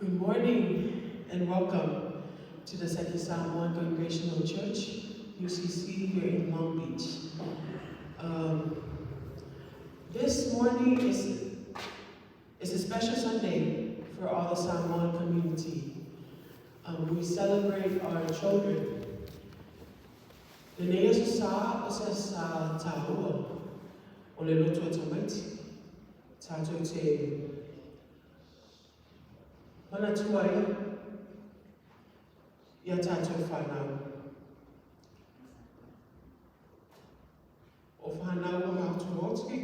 Good morning and welcome to the Second Samoan Congregational Church, UCC, here in Long Beach. This morning is a special Sunday for all the Samoan community. We celebrate our children. The nea sa Tagaloa, o le loto tamaiti, tato te mana tuaia, ia tato whanau. O whanau o mautuoti,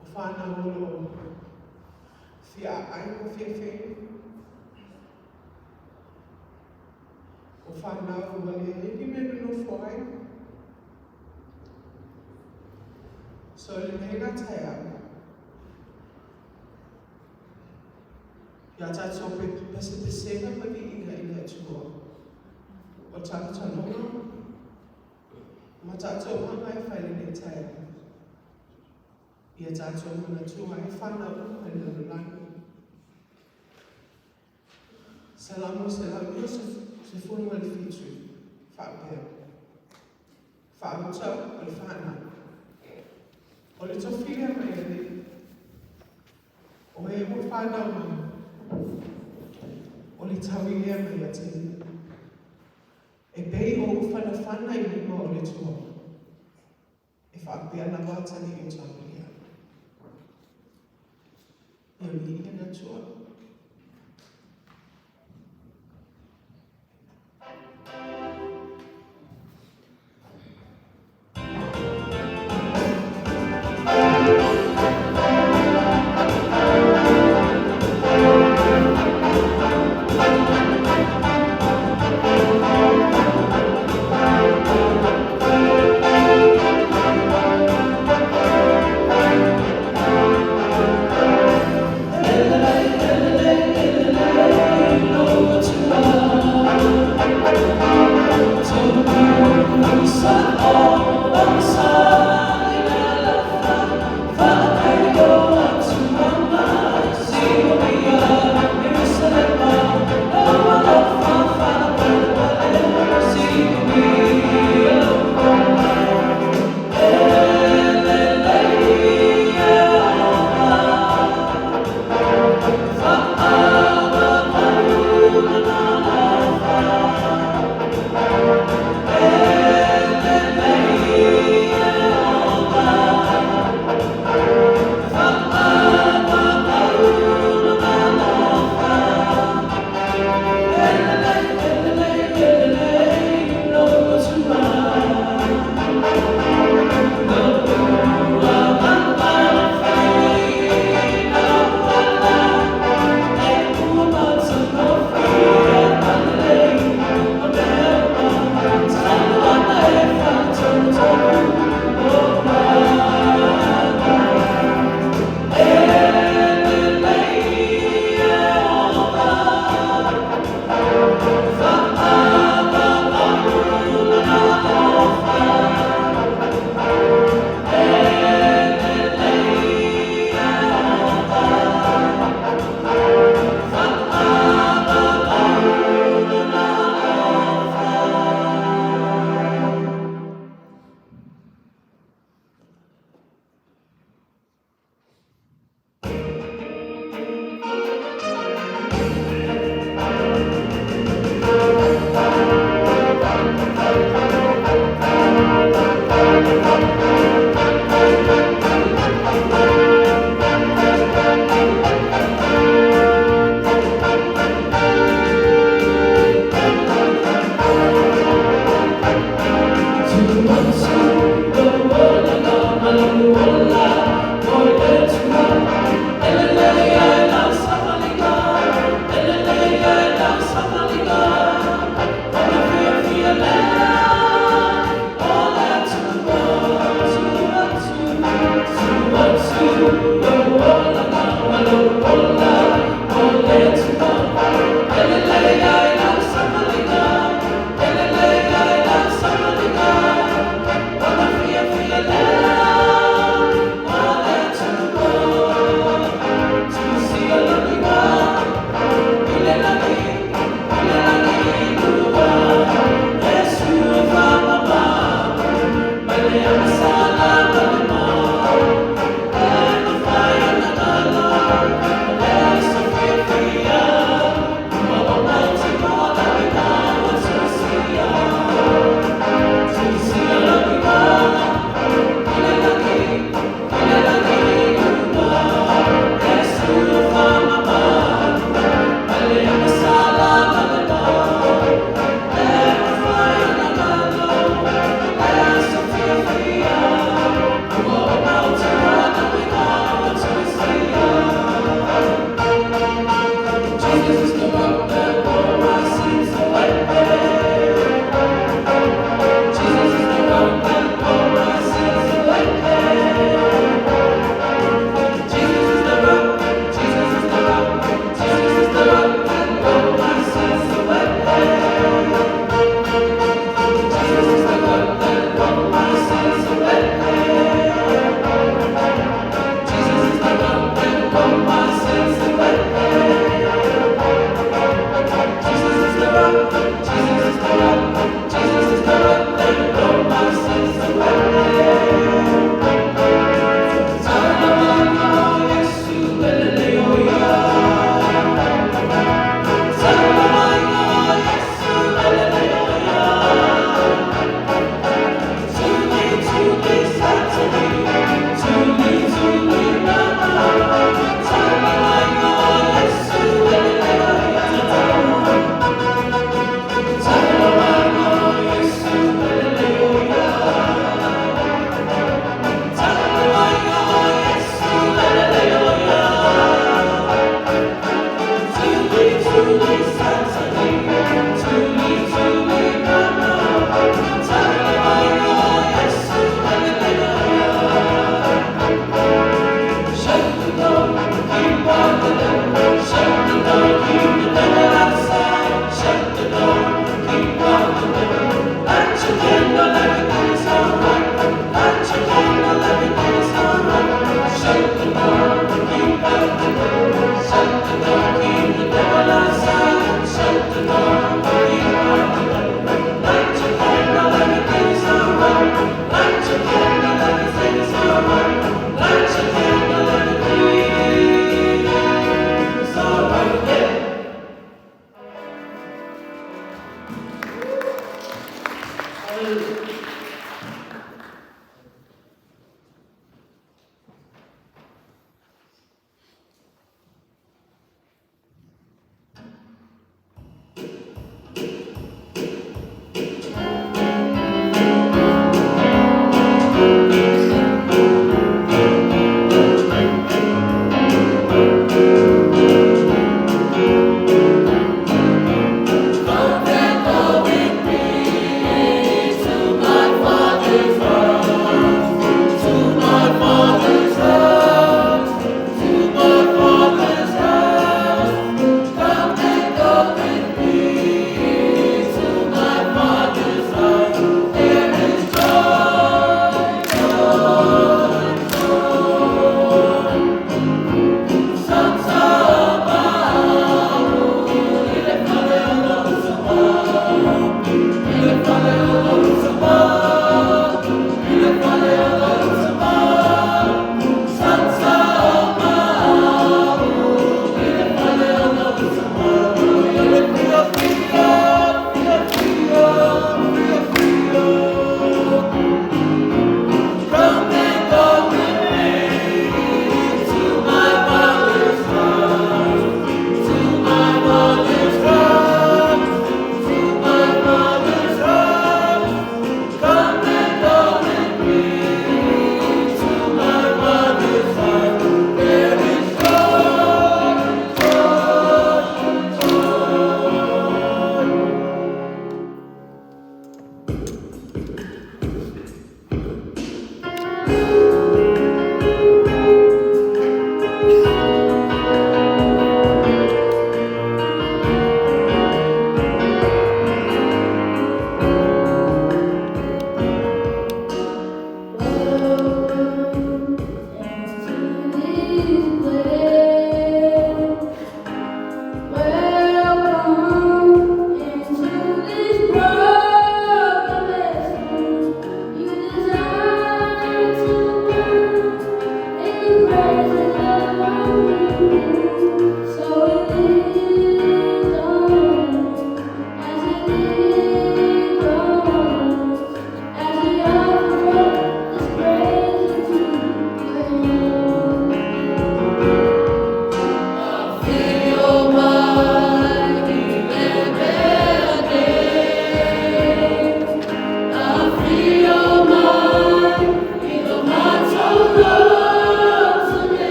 o whanau o Faiai o Faiai, o whanau o le me no whai. So le Maina taia, ia tato pesena maki ina tua. O Tagaloa, ma tato hanga e whaile ne taia. Ia tato mana tua e whanau e lalulani. Salamu se funu al fitu, whaapea. Whaamutau al whana. O le tofia mai ane, o e mo whanau mai. O le tawilea mai atene. E pei o whanawhana I lima o le tua. E whaapea na wātani I o tawilea. Ia mi ina tua. Irae Shut the door,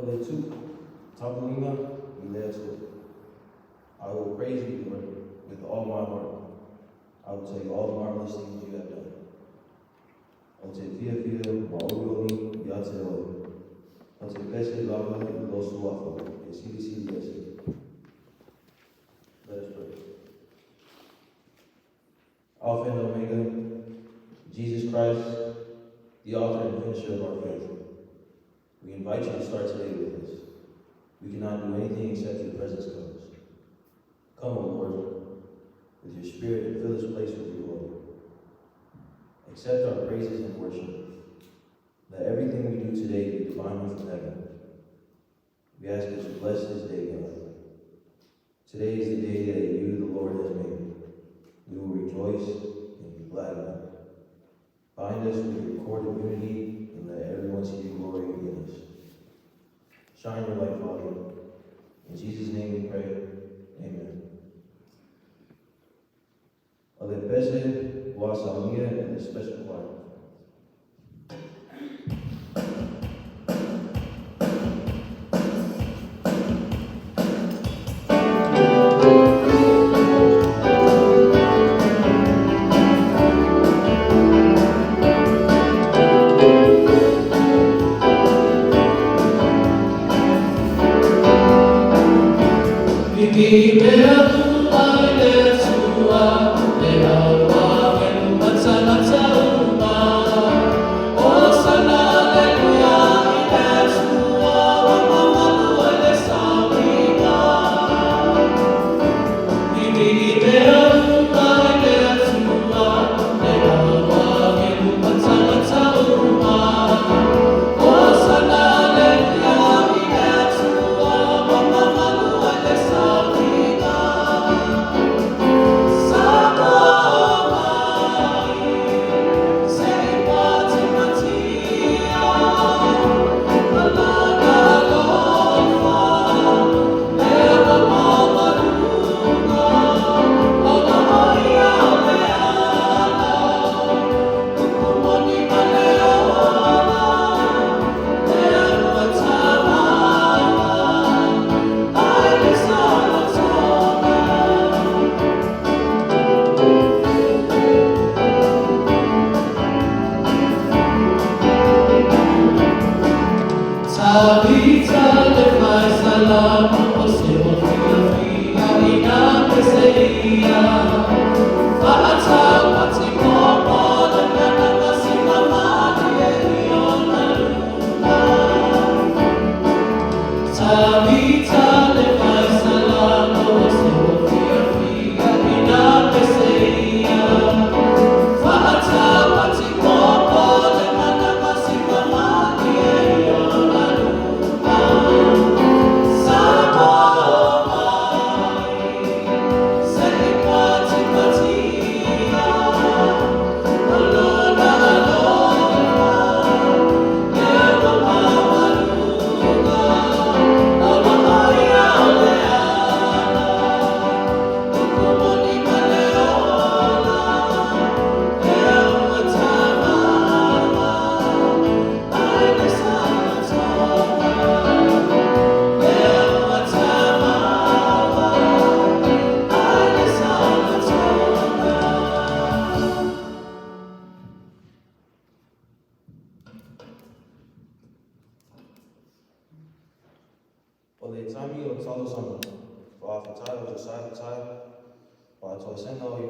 Ole tu, Tagaloa, I will praise you, Lord, with all my heart. I will tell you all the marvelous things you have done. Ote Fili Laloulu, Yateoe. Ote Fili Laloulu, Sili. Let us pray. Alpha and Omega, Jesus Christ, the author and finisher of our faith. We invite you to start today with us. We cannot do anything except your presence comes. Come, O Lord, with your spirit and fill this place with your glory. Accept our praises and worship. Let everything we do today be divinely from heaven. We ask that you bless this day, God. Today is the day that you, the Lord, has made. We will rejoice and be glad in it. Bind us with your cord of unity and let everyone see your glory in us. Shine your light, Father. In Jesus' name we pray. Amen. Alepese, Wasamia, and the special choir.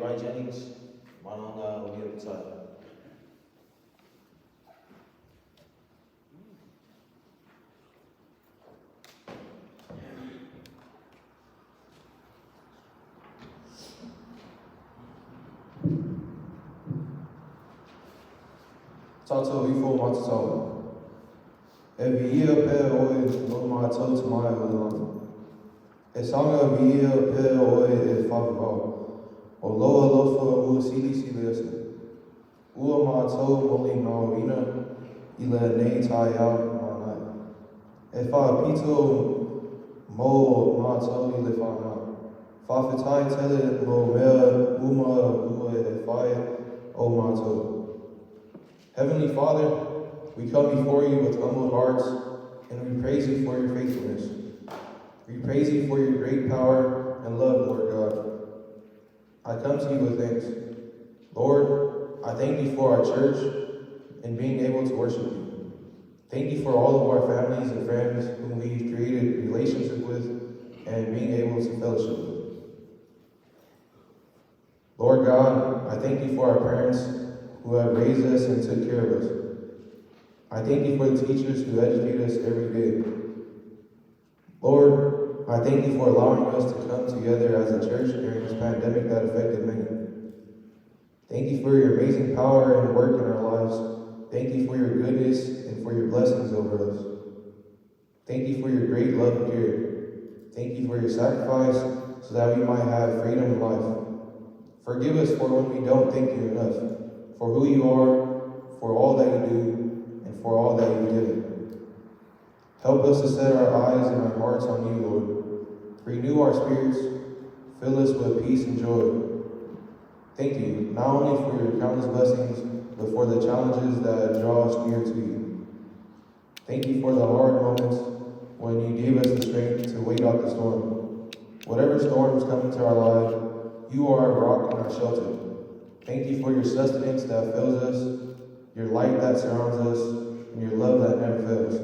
Irae Jennings, Maina, Tato ifo matatawa. Every year pe oe no matau to my oe. E sanga via pe oe e whakawau. O loa lofa ua sili ase. Ua matau moli maorina I le nei tai au manai. E whakapito mo matau I le whanau. Whawhetai tele mo mea ua e whae o matau. Heavenly Father, we come before you with humble hearts, and we praise you for your faithfulness. We praise you for your great power and love, Lord God. I come to you with thanks. Lord, I thank you for our church and being able to worship you. Thank you for all of our families and friends whom we've created relationship with and being able to fellowship with. Lord God, I thank you for our parents who have raised us and took care of us. I thank you for the teachers who educate us every day. Lord, I thank you for allowing us to come together as a church during this pandemic that affected many. Thank you for your amazing power and work in our lives. Thank you for your goodness and for your blessings over us. Thank you for your great love and care. Thank you for your sacrifice so that we might have freedom and life. Forgive us for when we don't thank you enough, for who you are, for all that you do, and for all that you've given. Help us to set our eyes and our hearts on you, Lord. Renew our spirits, fill us with peace and joy. Thank you, not only for your countless blessings, but for the challenges that draw us near to you. Thank you for the hard moments when you gave us the strength to wait out the storm. Whatever storms come into our lives, you are our rock and our shelter. Thank you for your sustenance that fills us, your light that surrounds us, and your love that never fails.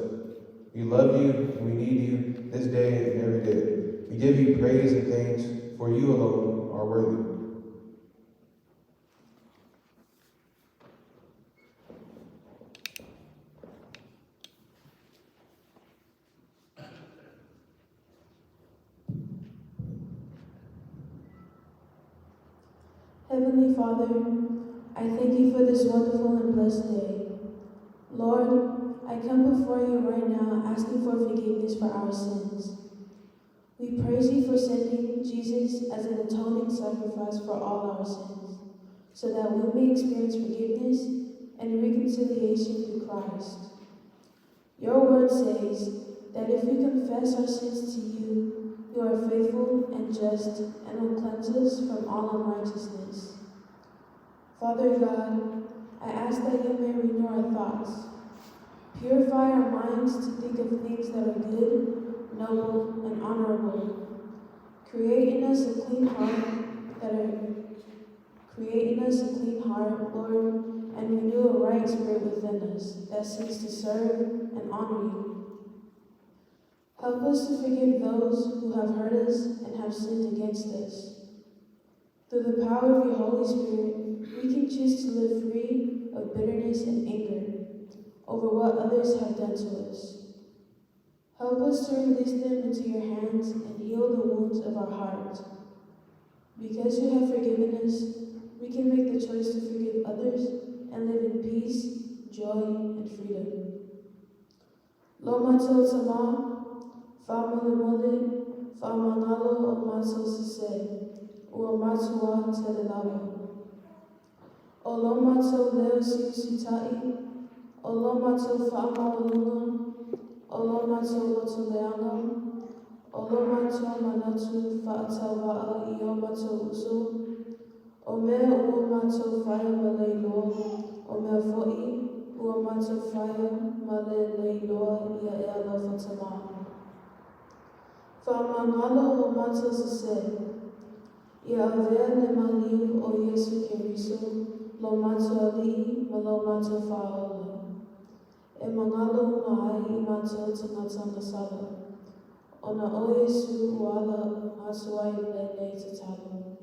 We love you and we need you this day and every day. We give you praise and thanks, for you alone are worthy. Heavenly Father, I thank you for this wonderful and blessed day. Lord, I come before you right now asking for forgiveness for our sins. We praise you for sending Jesus as an atoning sacrifice for all our sins, so that we may experience forgiveness and reconciliation through Christ. Your word says that if we confess our sins to you, you are faithful and just and will cleanse us from all unrighteousness. Father God, I ask that you may renew our thoughts. Purify our minds to think of things that are good, noble, and honorable. Create in us a clean heart, Lord, and renew a right spirit within us that seeks to serve and honor you. Help us to forgive those who have hurt us and have sinned against us. Through the power of your Holy Spirit, we can choose to live free of bitterness and anger over what others have done to us. Help us to release them into your hands and heal the wounds of our heart. Because you have forgiven us, we can make the choice to forgive others and live in peace, joy, and freedom. Lo mato tama, fa mole, fa manalo o mato sise, o matua telelabo. O lo mato leo siusitai, o lo mato fa maluna, o lo mato loto leano, o lo mato manatu fa atawa I o mato uso, o mea ua mato whaia malei loa, o mea fo'i ua mato whaia malei loa ia e alofa tamā. Whamangalo o mato sase, ia avea le maliu o Yesu Keriso, lo mato ali'i ma lo mato whaola. E mangalo mai I mato tangata masala, o na o Yesu uala asuai le nei te talo.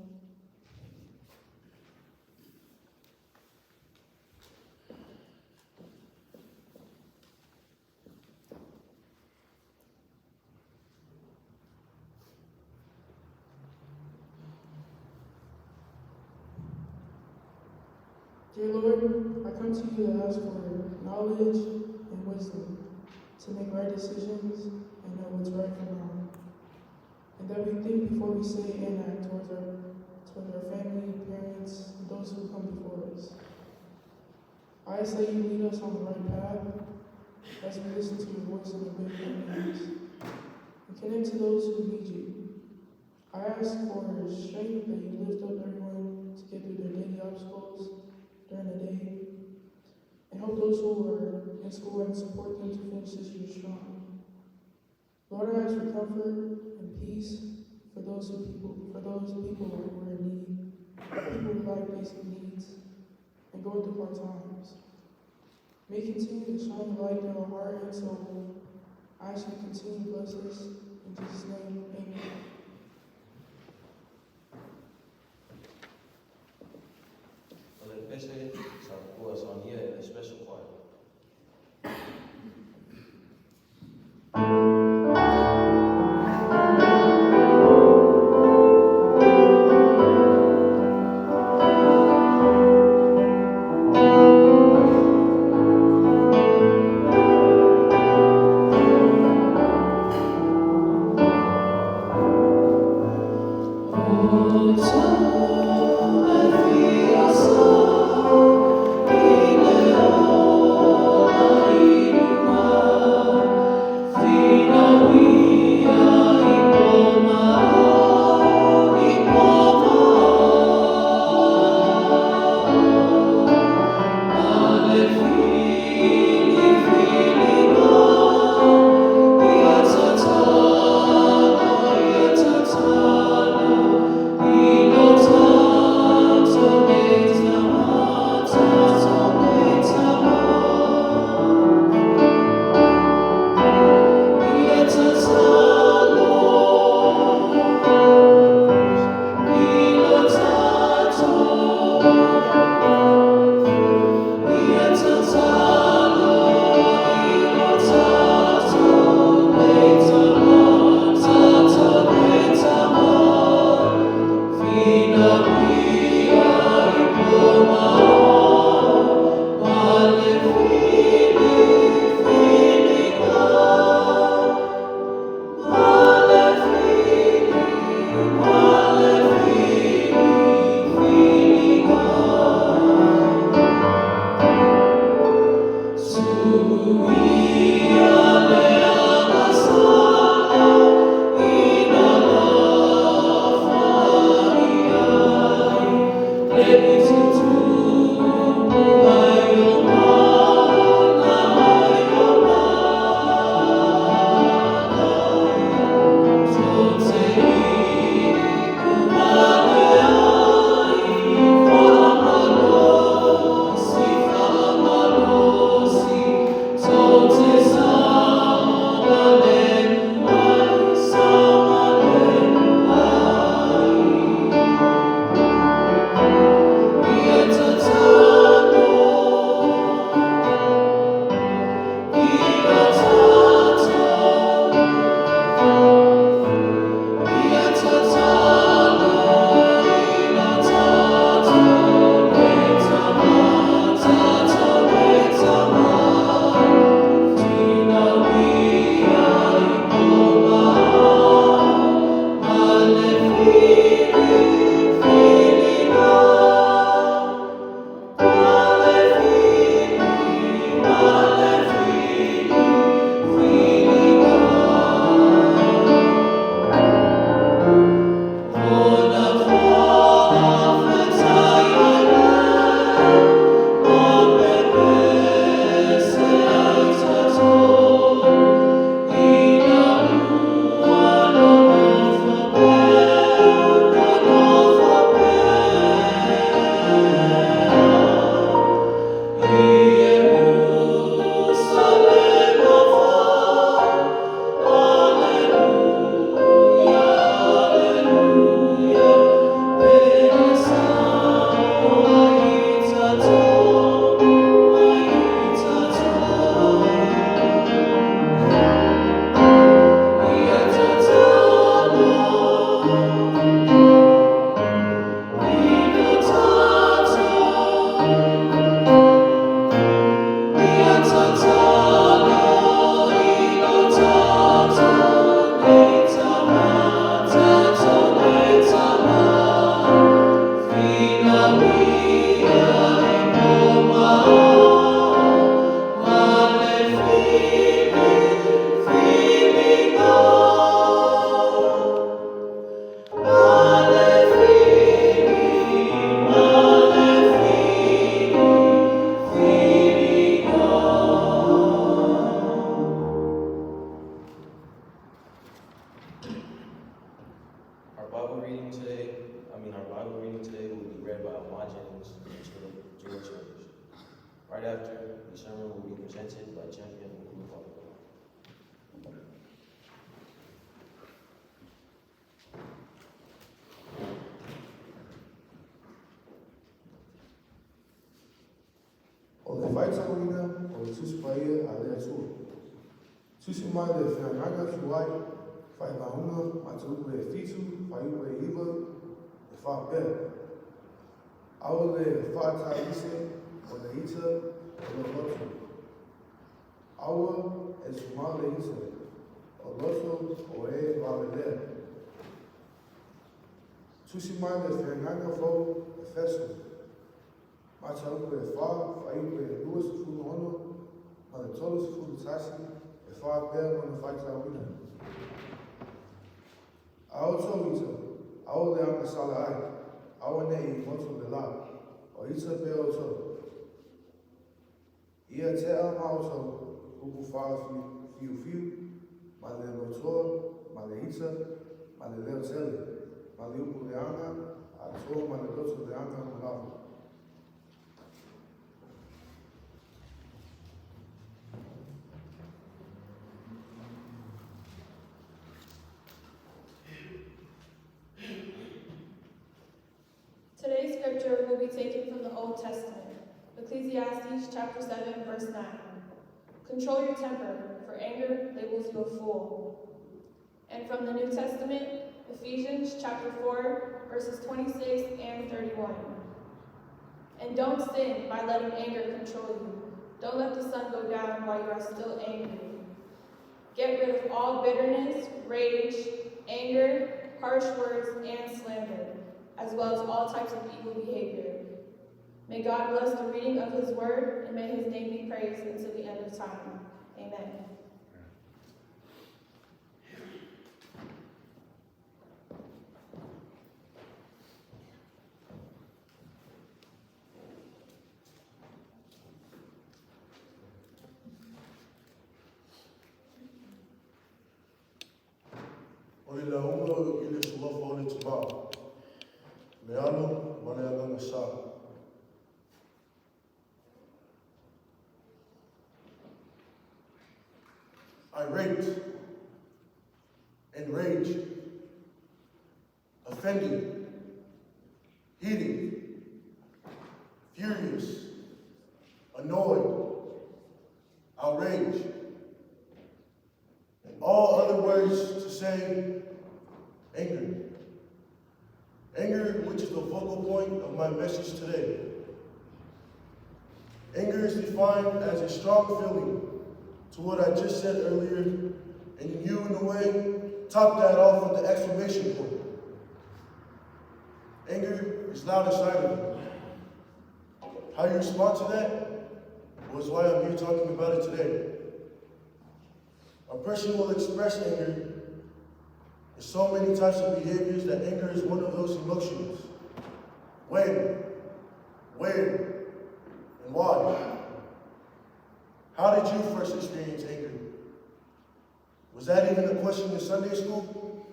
Dear Lord, I come to you to ask for knowledge and wisdom to make right decisions and know what's right from wrong. And that we think before we say and act towards our family, parents, and those who come before us. I ask that you lead us on the right path as we listen to your voice and obey your commands, and connect to those who need you. I ask for strength that you lift up everyone to get through their daily obstacles during the day, and help those who are in school and support them to finish this year strong. Lord, I ask for comfort and peace for those people who are in need, people who lack basic needs and going through hard times. May you continue to shine your light in our heart and soul. I ask you to continue to bless us. In Jesus' name, amen. Well, the best way to was on here, a special choir. Bible reading today will be read by Irae Jennings from the Jail Church. Right after, the sermon will be presented by Champion Faiai. O le whaitawina o le tusi paia a lea tua. Tusi mai le whianganga tuai, whai mahunga, ma te upe e fitu, whai upe e iwa, e whapea. Awa le whātai ise, o le ita, o le loto. Awa e suma le ita, o loto o e wawe lea. Tusi mai le whianganga fau e fesu. Ma te upe e wha upe e lua se funu ono, ma le tolu se funu tasi, e whapea ma le whaitawina. Ao tō ita, ao le anga sala ai, awa nei I moto le la, o ita pe o tō. Ia te a ma o tō, upu whaa fiu, ma le lotoa, ma le ita, ma le leo tele, ma le upu le anga, a tō ma le loto le anga ma lava. Today's scripture will be taken from the Old Testament, Ecclesiastes chapter 7, verse 9. Control your temper, for anger labels you a fool. And from the New Testament, Ephesians chapter 4, verses 26 and 31. And don't sin by letting anger control you. Don't let the sun go down while you are still angry. Get rid of all bitterness, rage, anger, harsh words, and slander, as well as all types of evil behavior. May God bless the reading of his word, and may his name be praised until the end of time. Amen. O I la unga o I le suafa o le tibā. Me alo, ma le alanga sā. Irate, enraged, offended, heated, furious, annoyed, outraged, and all other words to say anger. Anger, which is the focal point of my message today. Anger is defined as a strong feeling to what I just said earlier, and you, in a way, top that off with the exclamation point. Anger is loud inside of you. How you respond to that was why I'm here talking about it today. A person will express anger in so many types of behaviors that anger is one of those emotions. When, where, and why? How did you first experience anger? Was that even a question in Sunday school?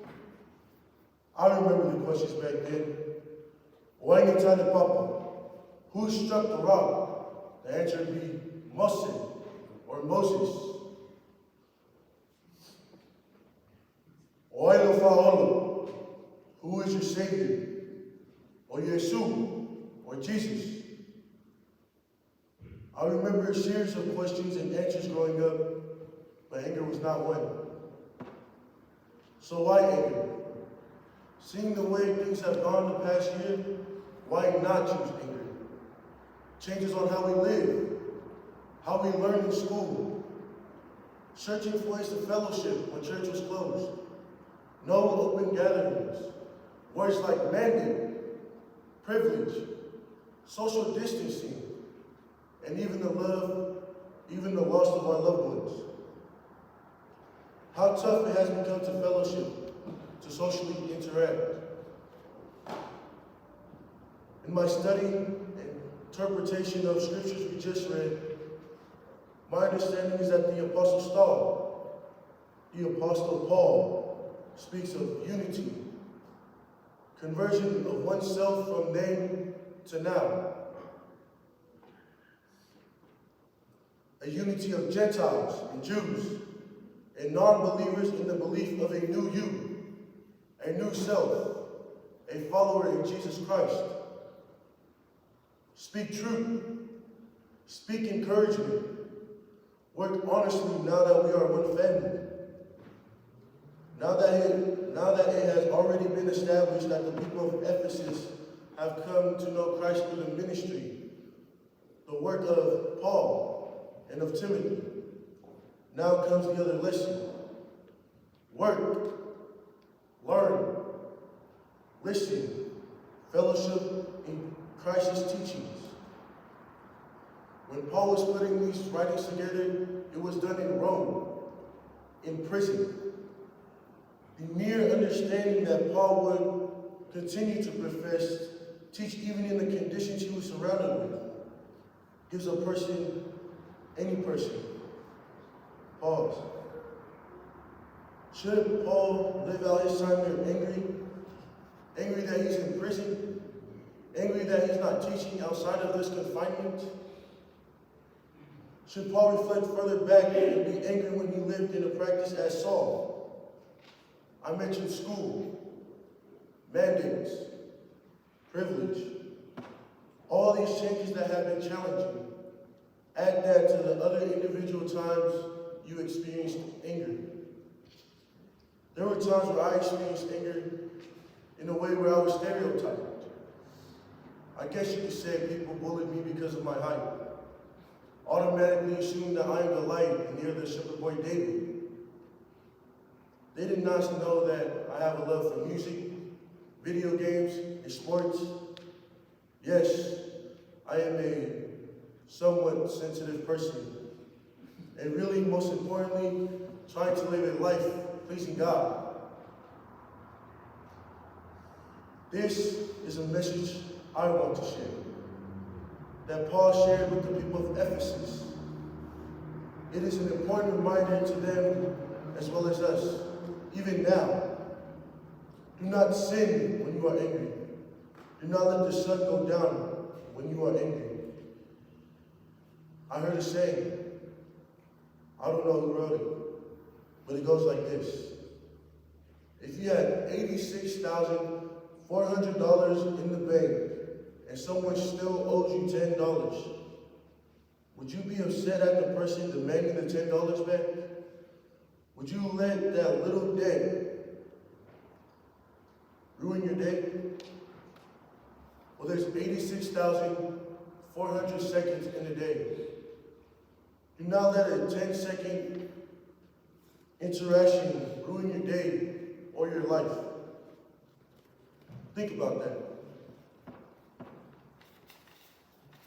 I remember the questions back then. Oangi tane papa? Who struck the rock? The answer would be Mose or Moses. Oilo fa'olo, who is your Savior? Or Yesu, or Jesus? I remember a series of questions and answers growing up, but anger was not one. So why anger? Seeing the way things have gone the past year, why not choose anger? Changes on how we live, how we learn in school, searching for ways to fellowship when church was closed, no open gatherings, words like mandate, privilege, social distancing, and even the loss of our loved ones. How tough it has become to fellowship, to socially interact. In my study and interpretation of scriptures we just read, my understanding is that the Apostle Paul, speaks of unity, conversion of oneself from then to now. A unity of Gentiles and Jews and non-believers in the belief of a new you, a new self, a follower in Jesus Christ. Speak truth, speak encouragement, work honestly now that we are one family. Now that it has already been established that the people of Ephesus have come to know Christ through the ministry, the work of Paul and of Timothy, now comes the other lesson. Work, learn, listen, fellowship in Christ's teachings. When Paul was putting these writings together, it was done in Rome, in prison. The mere understanding that Paul would continue to profess, teach even in the conditions he was surrounded with, gives a person, any person, pause. Shouldn't Paul live out his time there angry? Angry that he's in prison? Angry that he's not teaching outside of this confinement? Should Paul reflect further back and be angry when he lived in a practice as Saul? I mentioned school, mandates, privilege, all these changes that have been challenging. Add that to the other individual times you experienced anger. There were times where I experienced anger in a way where I was stereotyped. I guess you could say people bullied me because of my height. Automatically assumed that I am Goliath near the shepherd boy David. They did not know that I have a love for music, video games, and sports. Yes, I am a somewhat sensitive person. And really, most importantly, trying to live a life pleasing God. This is a message I want to share, that Paul shared with the people of Ephesus. It is an important reminder to them as well as us, even now. Do not sin when you are angry. Do not let the sun go down when you are angry. I heard a saying, I don't know who wrote it, but it goes like this. If you had $86,400 in the bank and someone still owes you $10, would you be upset at the person demanding the $10 back? Would you let that little debt ruin your day? Well, there's 86,400 seconds in a day. Do not let a 10-second interaction ruin your day or your life. Think about that.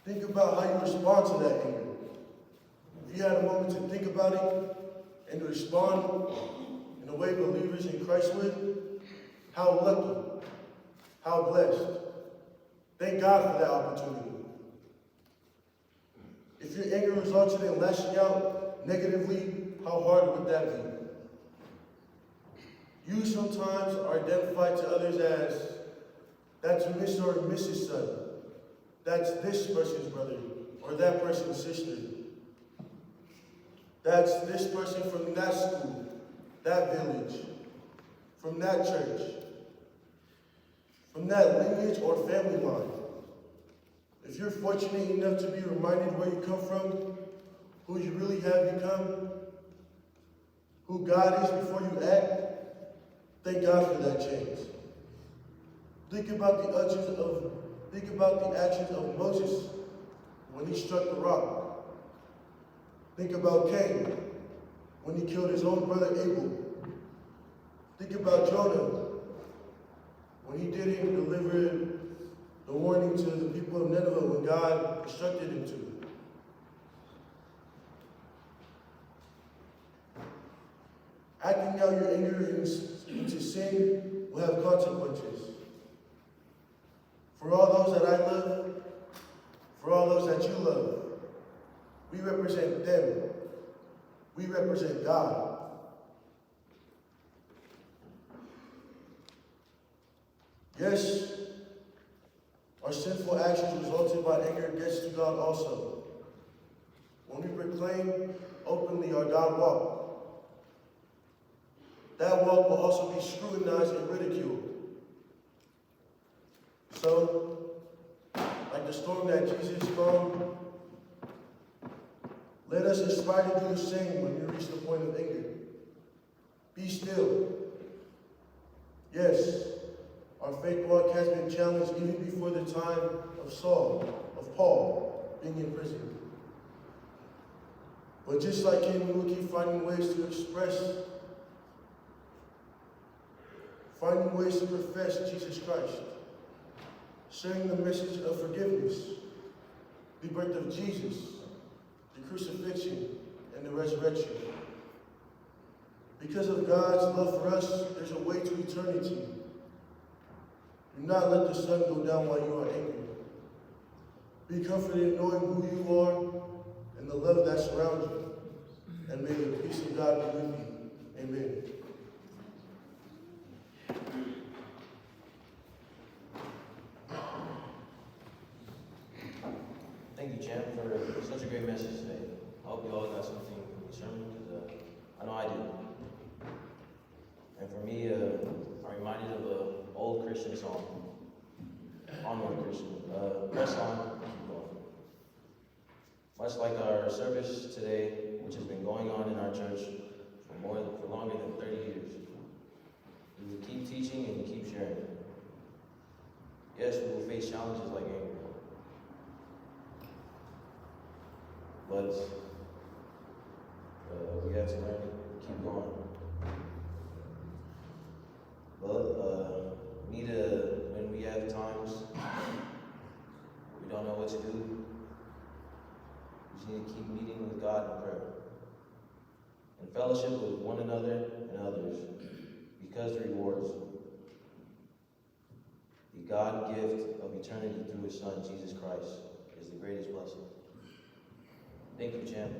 Think about how you respond to that anger. If you had a moment to think about it and to respond in the way believers in Christ would, how lucky, how blessed. Thank God for that opportunity. If your anger resulted in lashing out negatively, how hard would that be? You sometimes are identified to others as, that's Miss or Mrs. Son. That's this person's brother, or that person's sister. That's this person from that school, that village, from that church, from that lineage or family line. If you're fortunate enough to be reminded where you come from, who you really have become, who God is before you act, thank God for that change. Think about the actions of Moses when he struck the rock. Think about Cain when he killed his own brother Abel. Think about Jonah when he didn't deliver the warning to the people of Nineveh when God instructed him to. Acting out your anger into sin will have consequences. For all those that I love, for all those that you love, we represent them. We represent God. Yes, our sinful actions resulted by anger against God also. When we proclaim openly our God walk, that walk will also be scrutinized and ridiculed. So, like the storm that Jesus calmed, let us aspire to do the same when we reach the point of anger. Be still. Yes, our faith walk has been challenged even before the time of Paul being in prison. But just like him, we will keep finding ways to profess Jesus Christ, sharing the message of forgiveness, the birth of Jesus, the crucifixion, and the resurrection. Because of God's love for us, there's a way to eternity. Do not let the sun go down while you are angry. Be comforted in knowing who you are and the love that surrounds you. And may the peace of God be with you. Amen. Thank you, Champ, for such a great message today. I hope you all got something from the sermon, because I know I did. And for me, I'm reminded of an old Christian song. Onward, Christian. Press on, keep going. Much like our service today, which has been going on in our church for longer than 30 years. We will keep teaching and keep sharing. Yes, we will face challenges like anger. But we have to learn to keep going. But when we have times we don't know what to do, we just need to keep meeting with God in prayer and fellowship with one another and others, because the rewards, the God gift of eternity through His Son, Jesus Christ, is the greatest blessing. Thank you, Champ,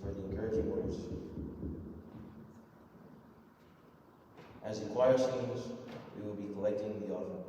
for the encouraging words. As the choir sings, we will be collecting the offering.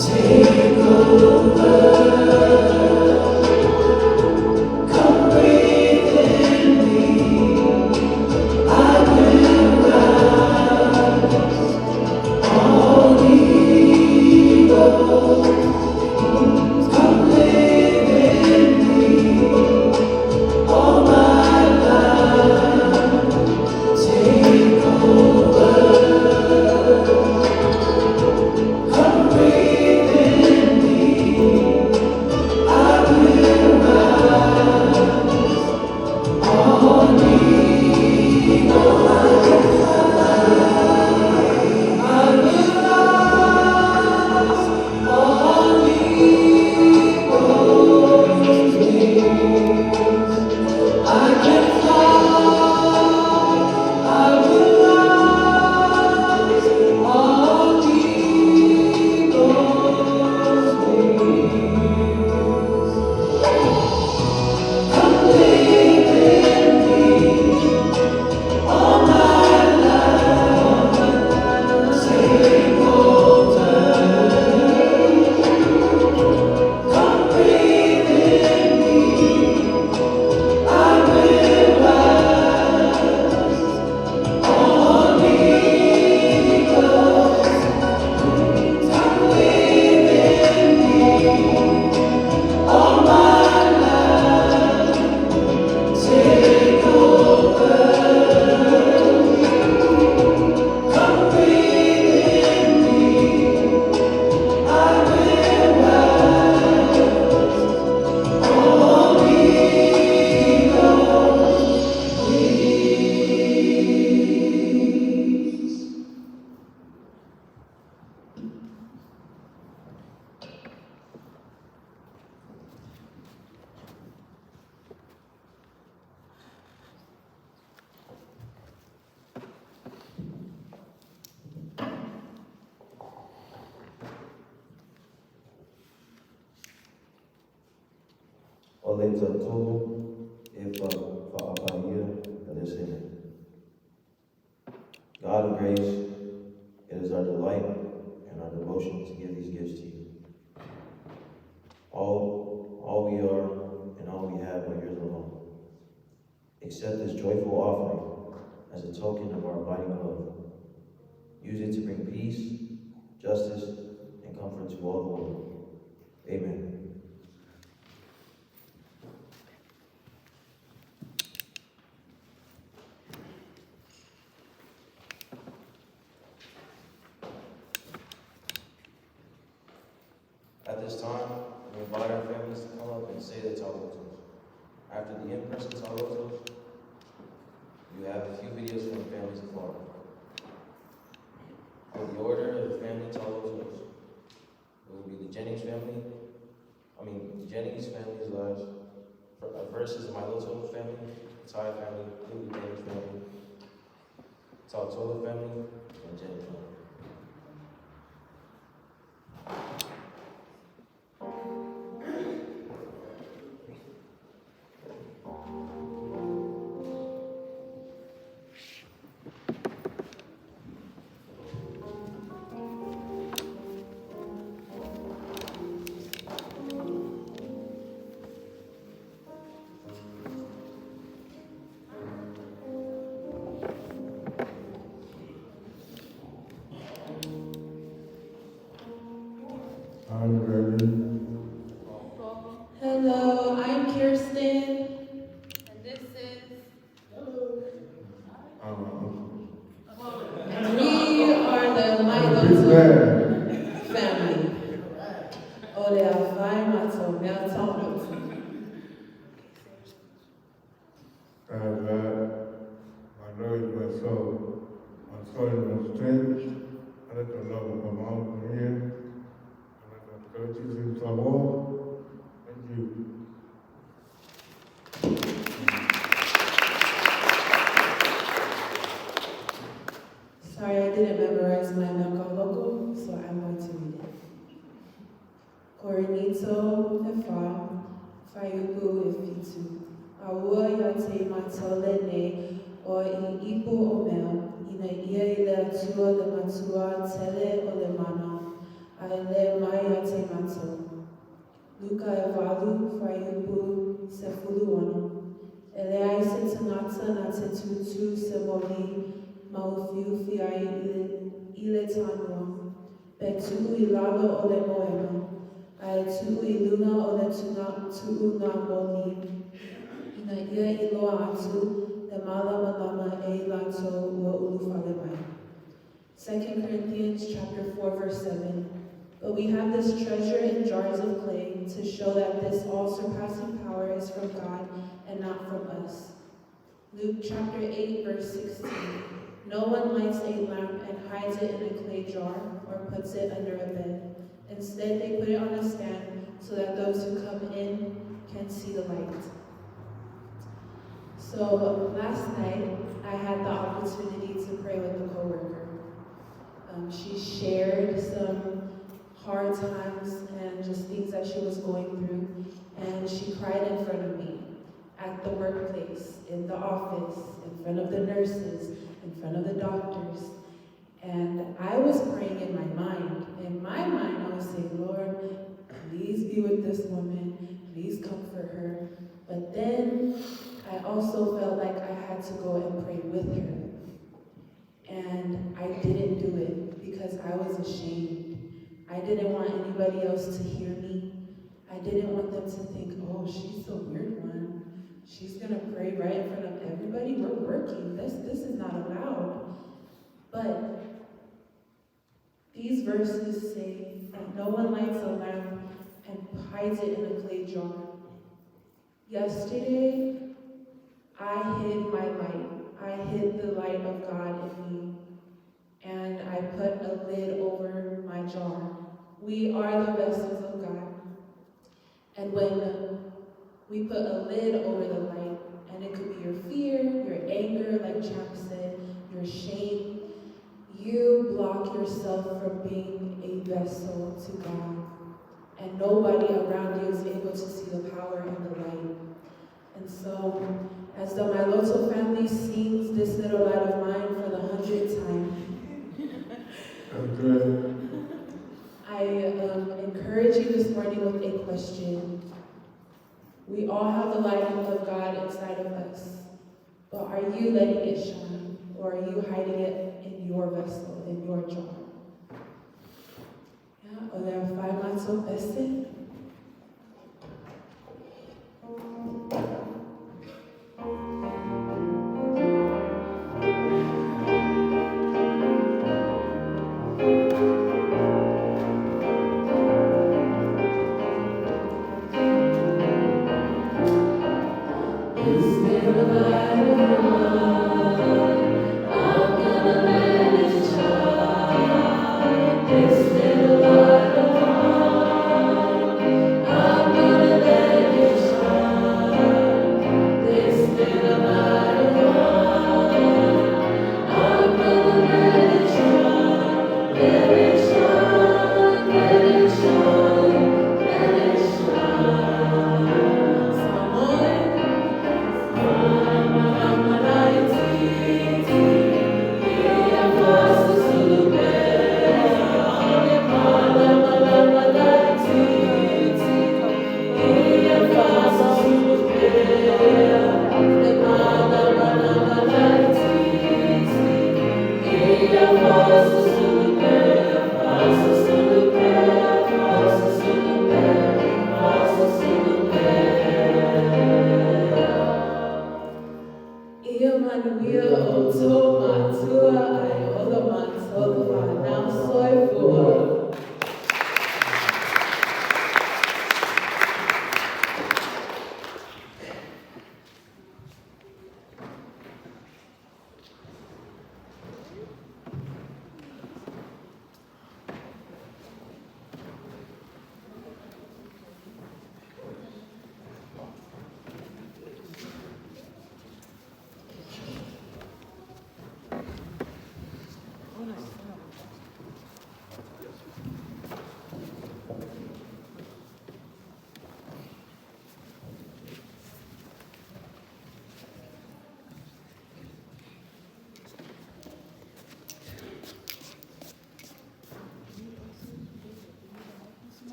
Take over. Faiai Jennings, if Faiai, God of grace, it is our delight and our devotion to give these gifts to you. All we are and all we have are yours alone. Accept this joyful offering as a token of our abiding love. Use it to bring peace, justice, and comfort to all the world. Amen. At this time, we invite our families to come up and say the Tagaloa. After the in-person Tagaloa, you have a few videos from the families of Florida. For the order of the family Tagaloa, it will be the Jennings family's lives, versus my little family, the Tai family, the Jennings family, Tagaloa family, and Jennings family. Hello, I'm Kirsten, and this is. And we are the Maina family. Ole afai mato mea tamu. My Lord is my soul. My soul is my strength. I let the love of my mom come here. I let the churches in Samoan. Thank you. Sorry, I didn't memorize my Nakaloko, so I'm going to read it. Korinito efa, fayuku efitu. Aua yate matolene o I ipu omeo, ina ia ile atua le matua tele o le mana, a le mai yate mato. Luka evalu, fayuku sefuluano. Eleai se tanata na te tutu se moli, Maufiu Faiai ile tanua. Betu I lalo o le moema. Ai tu I luna o le tuu na moni. Ina ia I loa atu le malama lama e lato ua ulufale mai. 2 Corinthians chapter 4, verse 7. But we have this treasure in jars of clay to show that this all-surpassing power is from God and not from us. Luke chapter 8, verse 16. No one lights a lamp and hides it in a clay jar or puts it under a bed. Instead, they put it on a stand so that those who come in can see the light. So last night, I had the opportunity to pray with a coworker. She shared some hard times and just things that she was going through, and she cried in front of me at the workplace, in the office, in front of the nurses, in front of the doctors. And I was praying in my mind. In my mind, I was saying, Lord, please be with this woman. Please comfort her. But then I also felt like I had to go and pray with her. And I didn't do it because I was ashamed. I didn't want anybody else to hear me. I didn't want them to think, oh, she's the weird one. She's going to pray right in front of everybody. We're working. This is not allowed. But these verses say that no one lights a lamp and hides it in a clay jar. Yesterday, I hid my light. I hid the light of God in me. And I put a lid over my jar. We are the vessels of God. And when we put a lid over the light, and it could be your fear, your anger, like Champ said, your shame, you block yourself from being a vessel to God. and nobody around you is able to see the power and the light. And so, as the Mailoto family sings this little light of mine for the 100th time, I encourage you this morning with a question. We all have the light of God inside of us, but are you letting it shine, or are you hiding it in your vessel, in your jar? Yeah, or there are 5 months of blessing.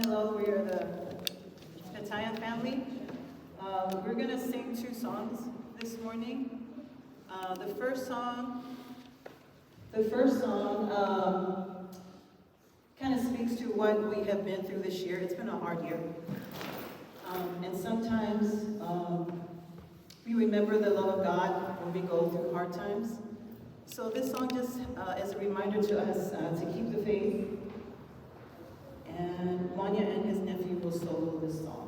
Hello, we are the Italian family. We're going to sing 2 songs this morning. The first song kind of speaks to what we have been through this year. It's been a hard year. And sometimes we remember the love of God when we go through hard times. So this song just is a reminder to us to keep the faith. And Maina and his nephew will solo this song.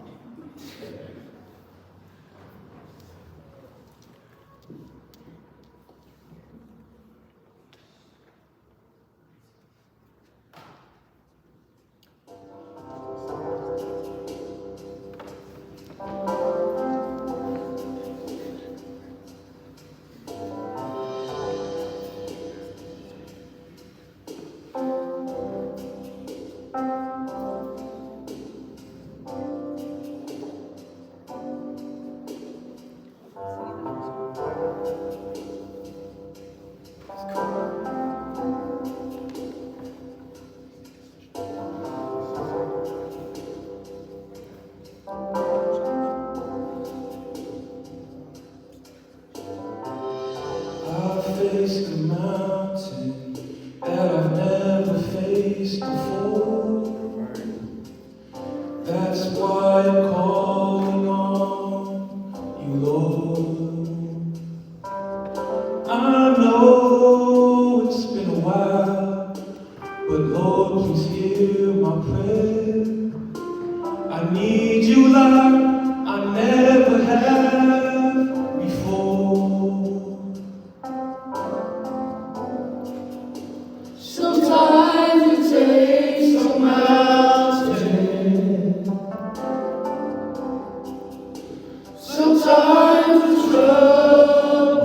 Sometimes the trouble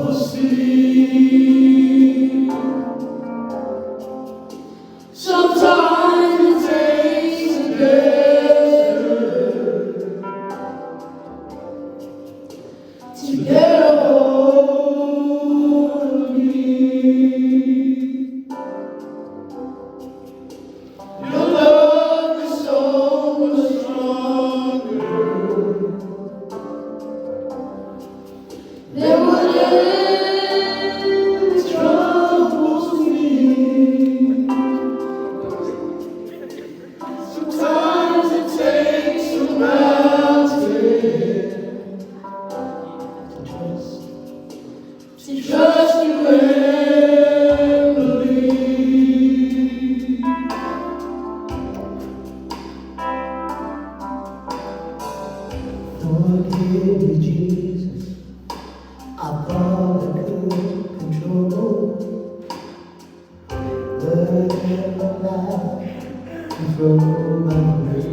There were days troubles me. Sometimes it takes a mountain to trust you and believe. Forgive me, Jesus. I thought I could control, but in my life you throw my way.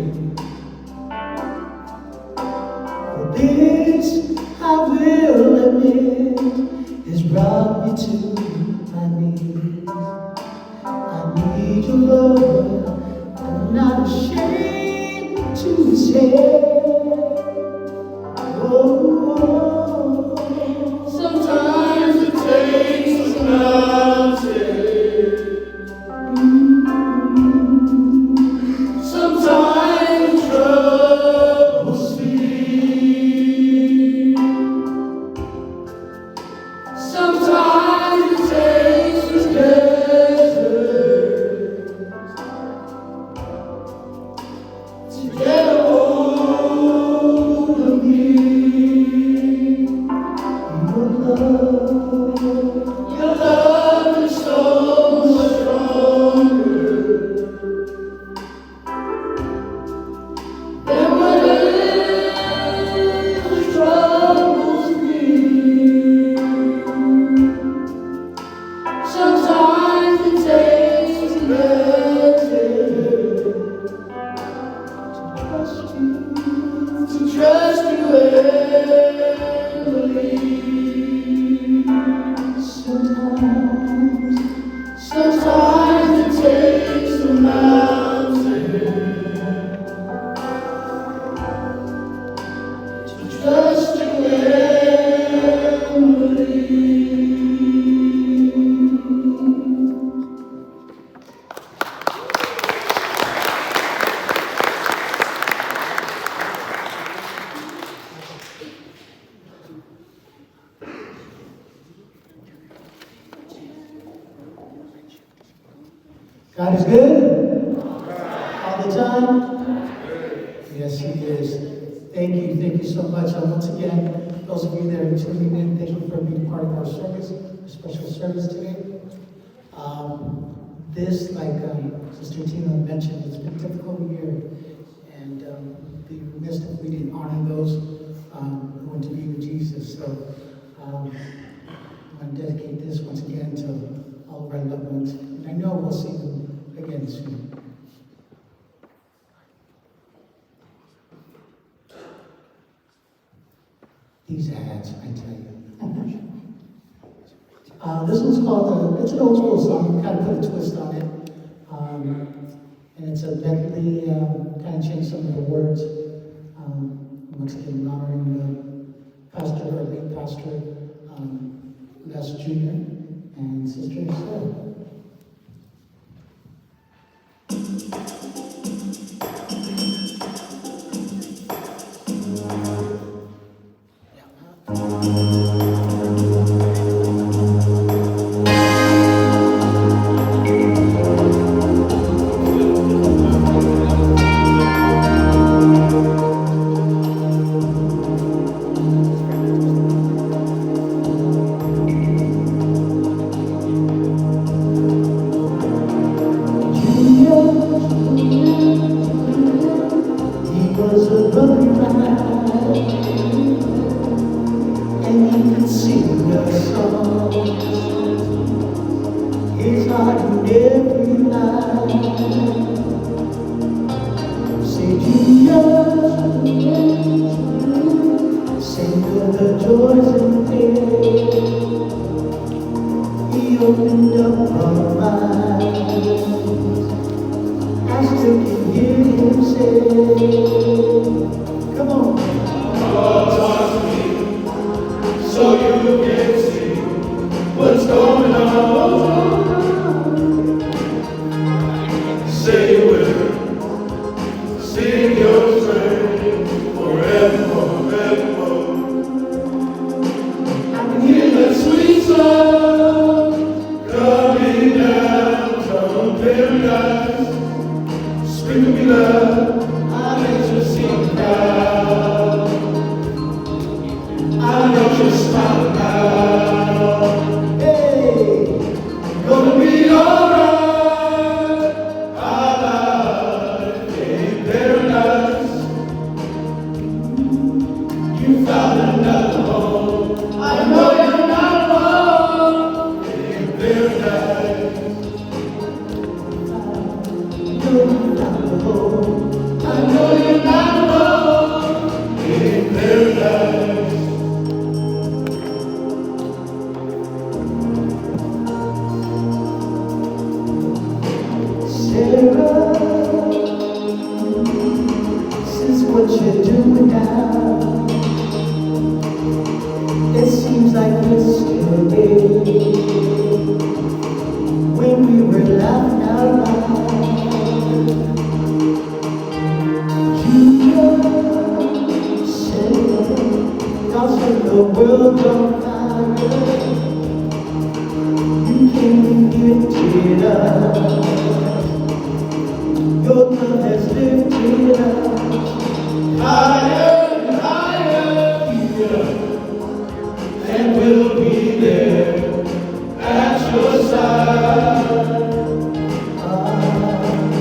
For this I will admit has brought me to my knees. I need your love, I'm not ashamed to say. Sometimes it takes a mountain. Sometimes troubles speak. Sometimes it takes a desert to get a hold of me. Your love is so much stronger than whatever troubles me. Sometimes it takes a message to trust you and believe. Sometimes it takes a mountain to trust you and believe. God is good all the time. Yes, He is. Thank you so much. Once again, those of you that are tuning in, thank you for being part of our service, our special service today. This, like Sister Tina mentioned, it's been a difficult year, and be remiss if we didn't honor those who went to be with Jesus. So I want to dedicate this once again to all of our loved ones. And I know we'll see them again soon. These ads, I tell you. This one's called, it's an old school song, kind of put a twist on it. And it's a medley, kind of changed some of the words. Once again, honoring Pastor, our late Pastor, Les Jr. and Sister Sarah. seems like yesterday when we were laughing out loud. You said God set the world on fire. You came and gifted us. Your love has lifted us higher and higher, and we'll be there at your side.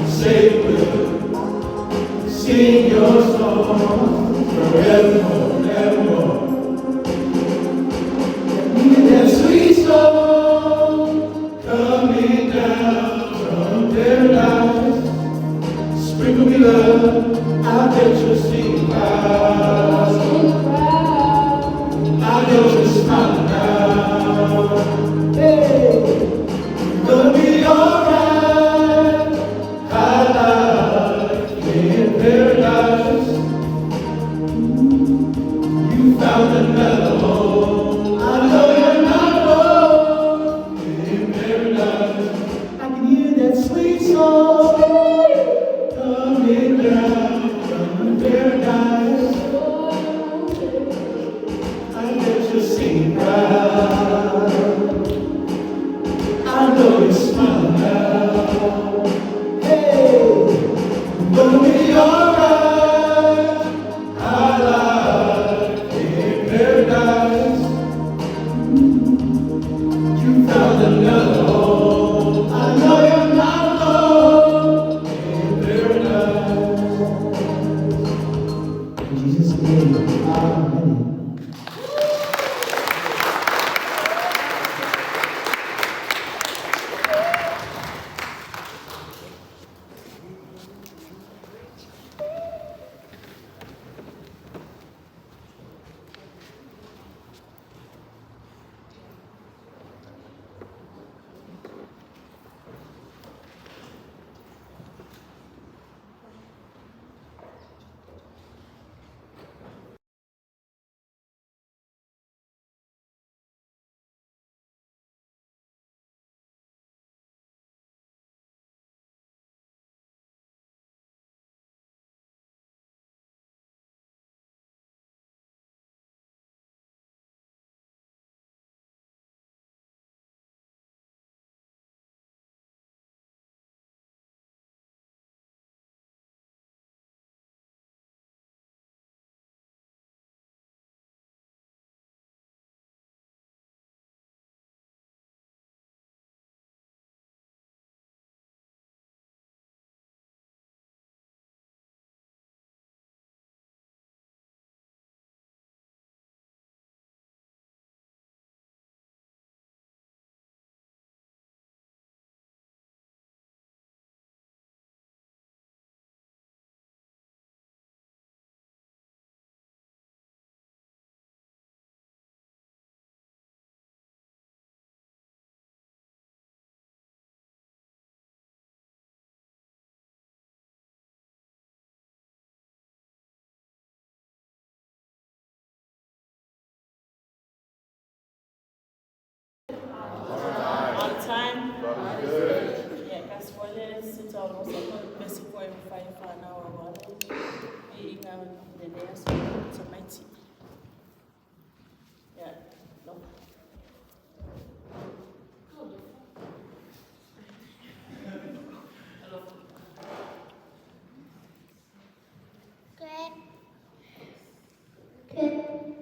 Say we'll sing your song forevermore, evermore. And that sweet song coming down from paradise. Sprinkle me love, I'll get you singing proud. I'll get you smiling now. Hey, gonna be alright. High life in paradise. You found another home. I know you're not alone in paradise. I can hear that sweet song coming down from paradise. I bet you sing proud. I know you're smiling now. Hey, gonna be alright. High life in paradise. You found another home. I know you're not alone in paradise. In Jesus' name, amen. On time. Yeah, because for this, it's almost like basic for every 5 an hour. Eating out the day, so it's a mighty. Yeah, no. Good. Good.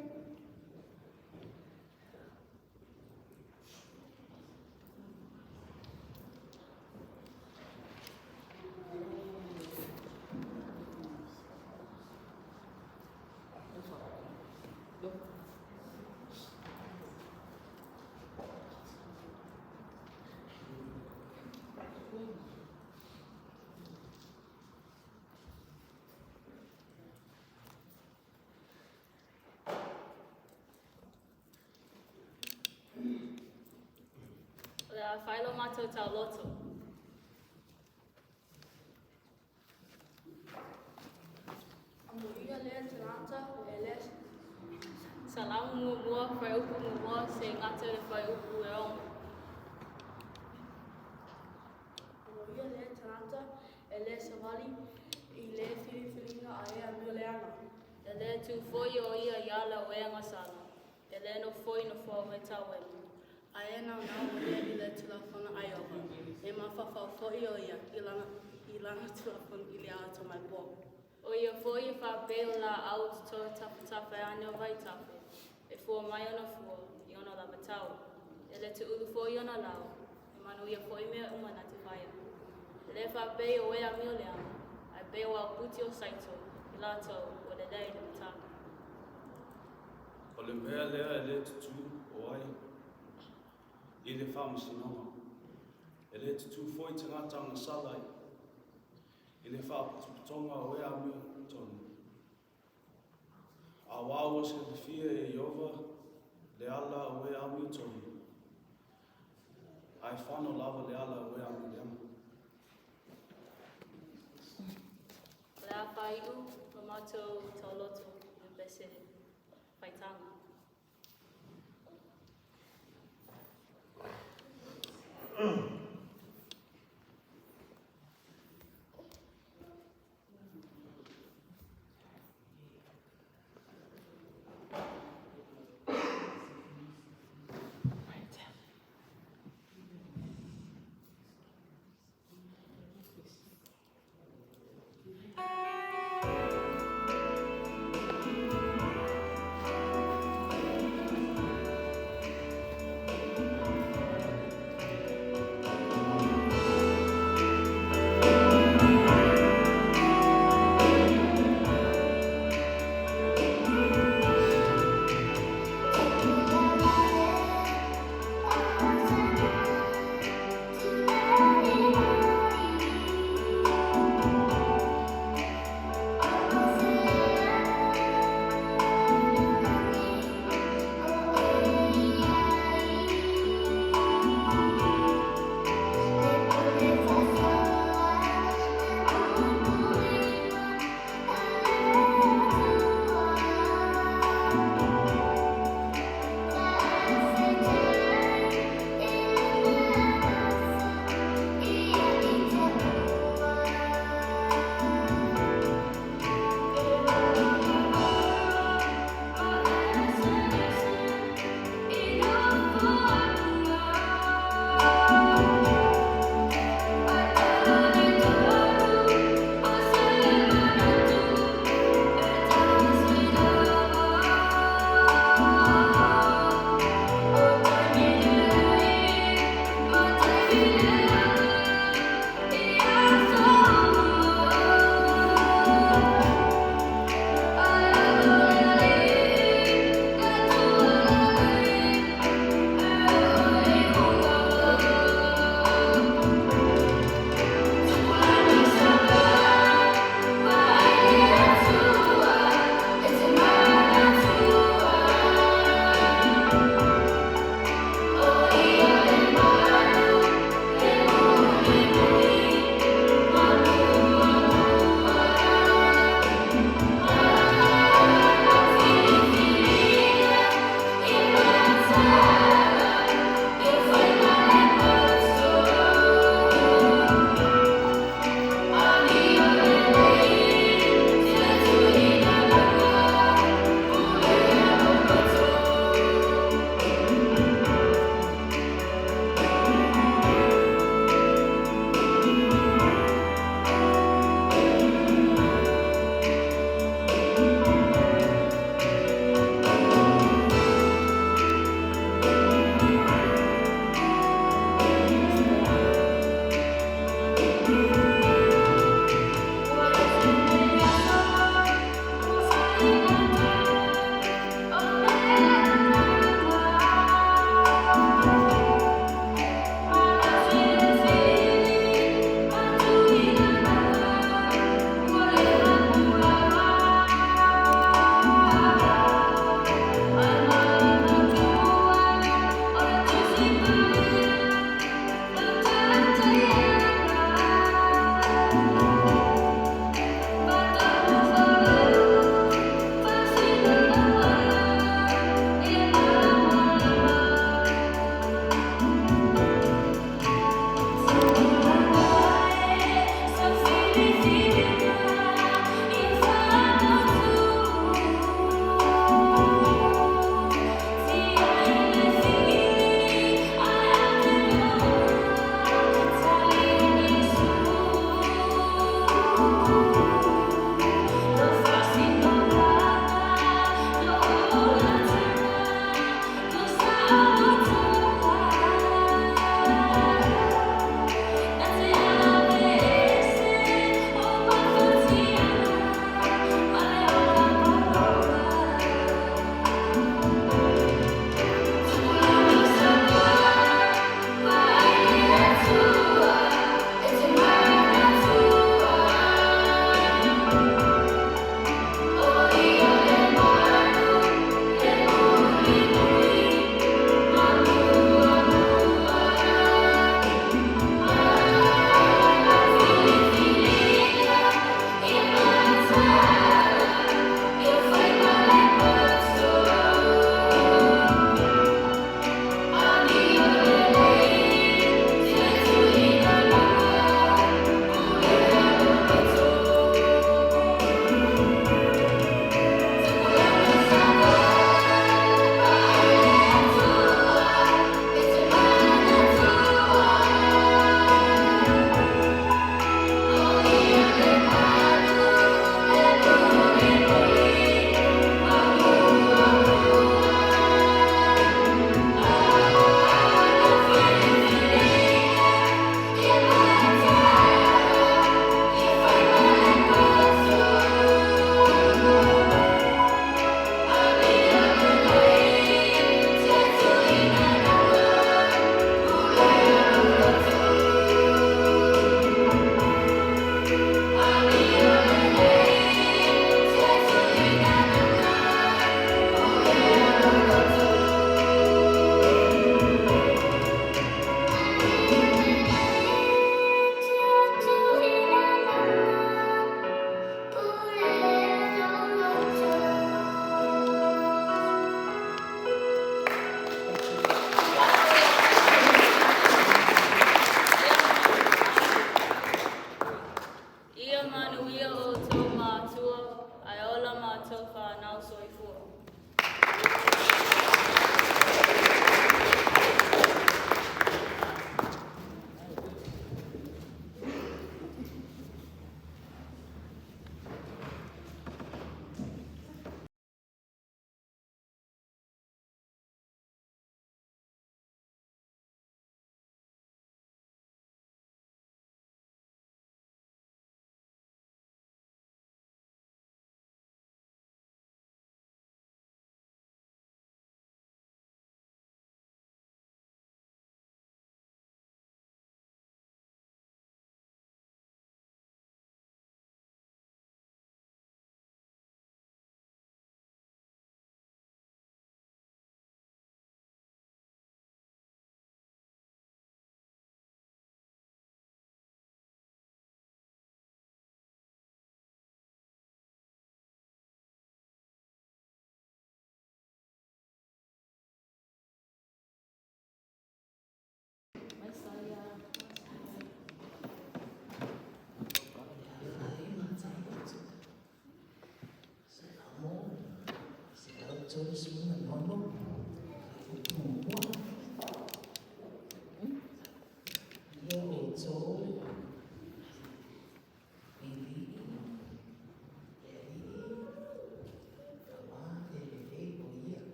Filo mato tauloto. Salamu mubua, fai uku mubua, se ngata le whai upu e ongo. Ia le tanata e le savali I le whiriwhiringa a ea miuleanga. E le tu foi o ia iala o eanga sana. E le no foi no fua me tau e mu. A e nau nau o ia I le tulafona aioha. E mawhawhau foi o ia I lana tulafona I le ato mai po. O ia foi e wha peo la au tuto tapatape ane o vai tape. E fua mai ona fua I ona la matau. E le tu ulu foi ona lau. E manu ia foi mea umana te whaia. E le wha peo o ea miuleanga. Ai peo au puti o saito. I lātou o le lei le matau. O le mea lea e le tutu o ai. I le whamasinonga. E le tutu foi te ngatanga salai. I le whaputonga o ea mi tonu. A wāua se le fia e Iova, le ala o ea mi tonu. Ai whano lava le ala o ea mi leama. Le a whaiu, o mātou tau loto, I bese whaitanga.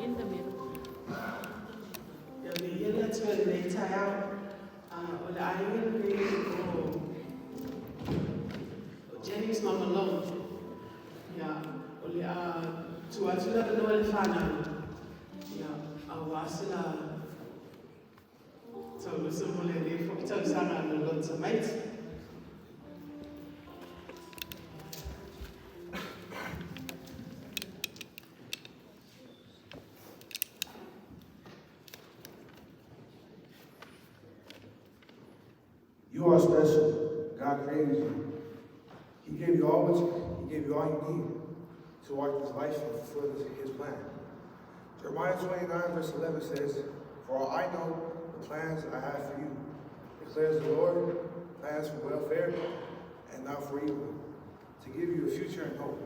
In the middle. Jennings mama long. Ya, ole tuatula no le fana. Ya, awasila. So sumule le fokita sana no lots of mates. You are special. God created you. He gave you all you need to walk this life and fulfill his plan. Jeremiah 29 verse 11 says, "For I know the plans I have for you, declares the Lord, plans for welfare and not for evil, to give you a future and hope."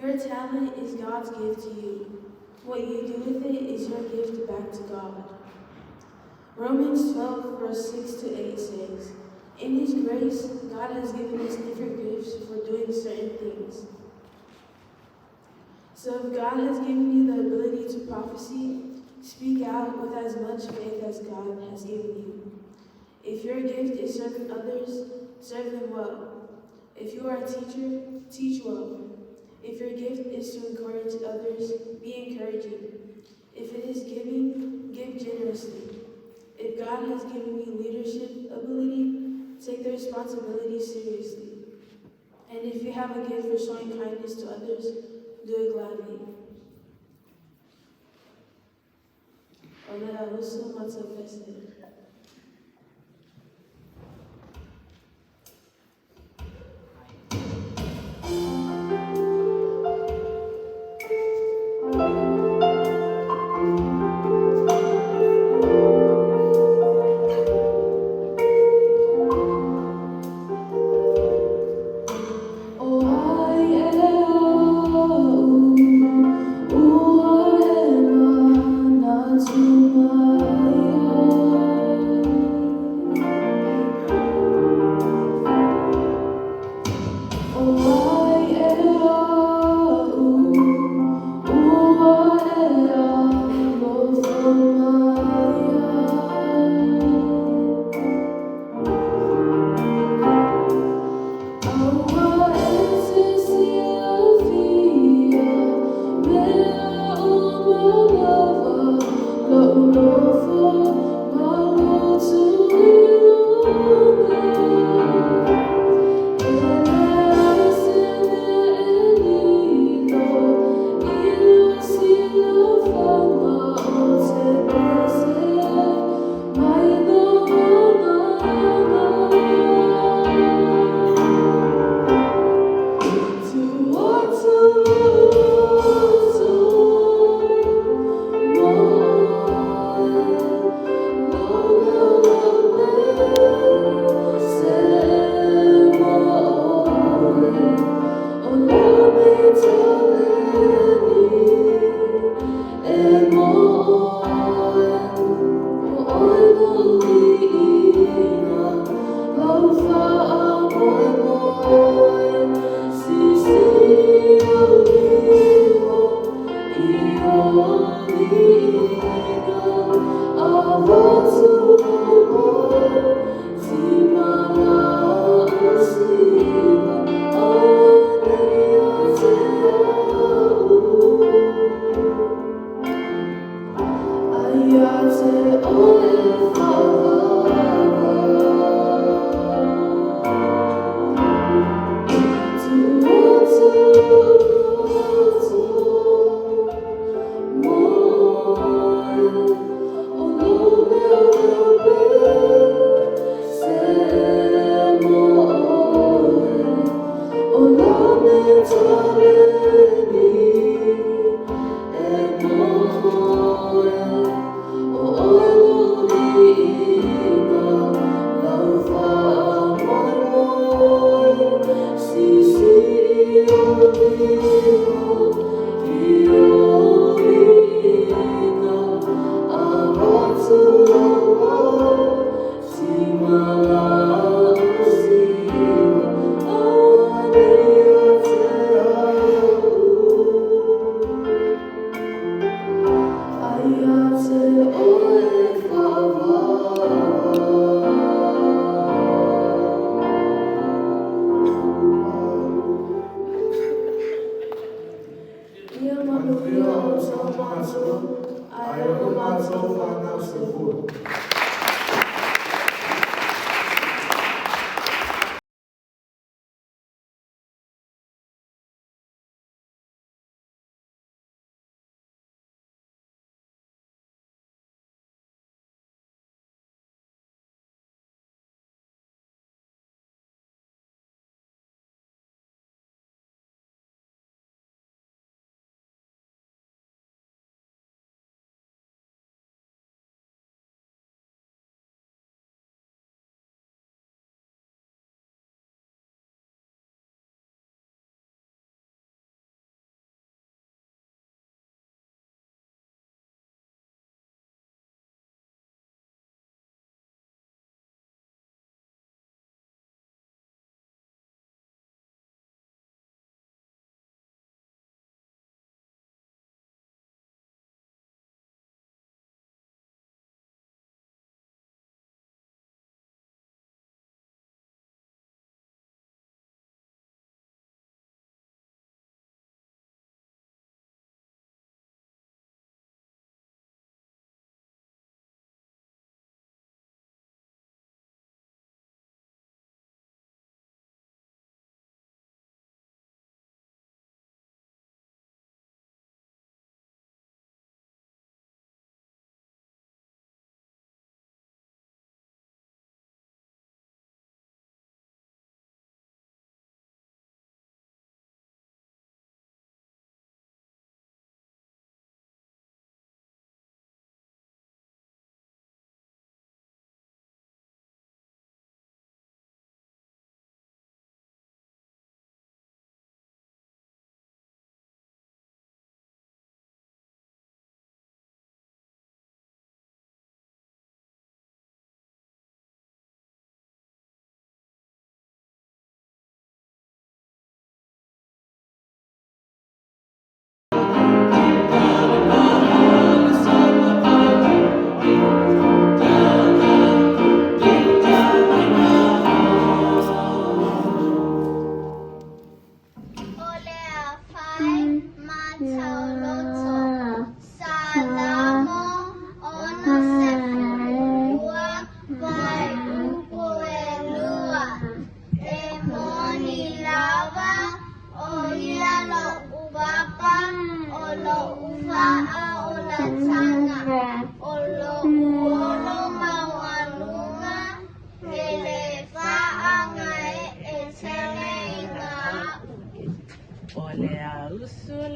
Your talent is God's gift to you. What you do with it is your gift back to God. Romans 12, verse 6 to 8 says, "In His grace, God has given us different gifts for doing certain things. So if God has given you the ability to prophecy, speak out with as much faith as God has given you. If your gift is serving others, serve them well. If you are a teacher, teach well. If your gift is to encourage others, be encouraging. If it is giving, give generously. If God has given you leadership ability, take the responsibility seriously. And if you have a gift for showing kindness to others, do it gladly." Olera uso matofeste. Oh,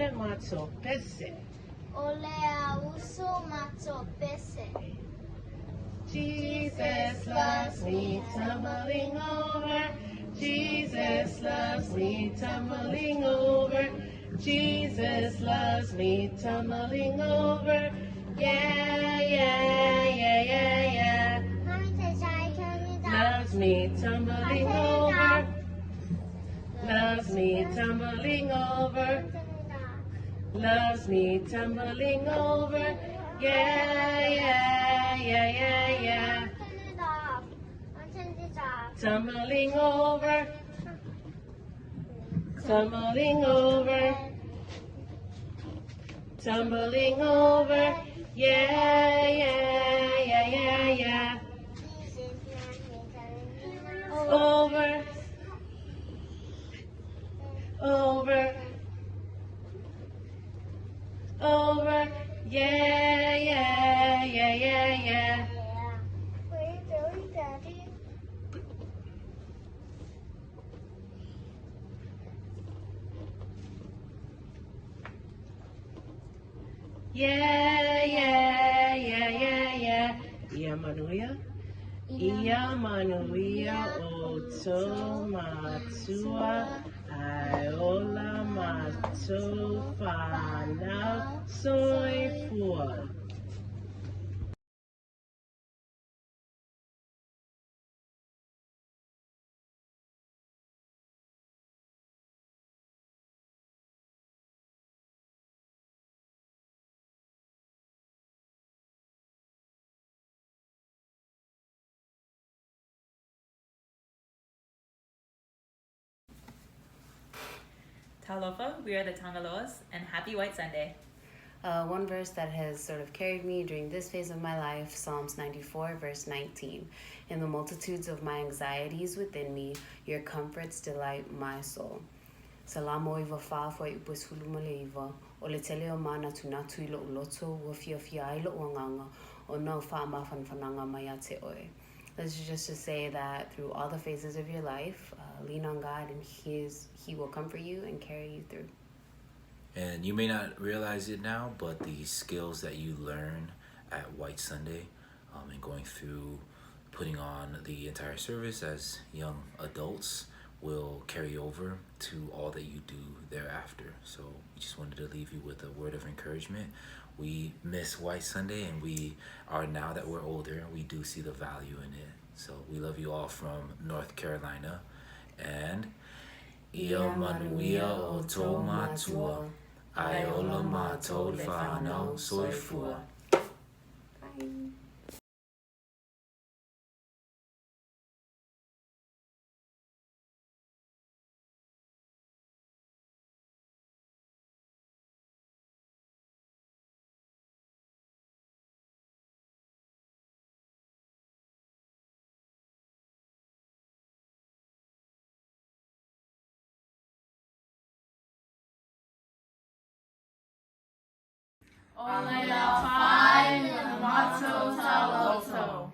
e mato pese. Olea uso mato pese. Jesus loves me tumbling over. Jesus loves me tumbling over. Jesus loves me tumbling over. Yeah, yeah, yeah, yeah, yeah. Loves me tumbling over. Loves me tumbling over. Loves me tumbling over. Yeah, yeah, yeah, yeah, yeah. Tumbling over. Tumbling over. Tumbling over. Yeah, yeah, yeah, yeah, yeah. Over. Over. Over. Yeah, yeah, yeah, yeah, yeah. Yeah, yeah, yeah, yeah, yeah. Iamanuia. Iamanuia oto matua. Aola mato fana soy fua. Talofa, we are the Tagaloas, and happy White Sunday. One verse that has sort of carried me during this phase of my life, Psalms 94, verse 19. In the multitudes of my anxieties within me, your comforts delight my soul. Salamo iwa fa fo iwa sulumale iwa, o le tele o mana tunatu ilo uloto, wafia fia ilo wanganga, o no fa mafanfananga mayate oe. This is just to say that through all the phases of your life, lean on God and He will comfort you and carry you through. And you may not realize it now, but the skills that you learn at White Sunday and going through putting on the entire service as young adults will carry over to all that you do thereafter. So we just wanted to leave you with a word of encouragement. We miss White Sunday, and we are, now that we're older, we do see the value in it. So we love you all from North Carolina. And Ia manuia o tō matua, ai ola mātou le whanau soifua. Olea fai mato taloto.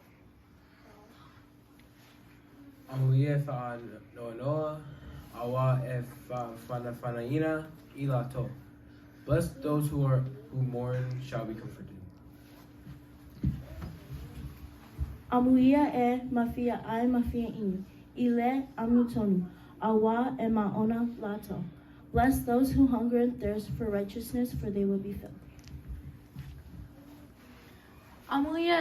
Amuie fa noa, awa e fanaina ilato. Blessed those who mourn shall be comforted. Amuia e mafia ai mafia ini. Ile amutonu. Awa e maona lato. Bless those who hunger and thirst for righteousness, for they will be filled. Amuia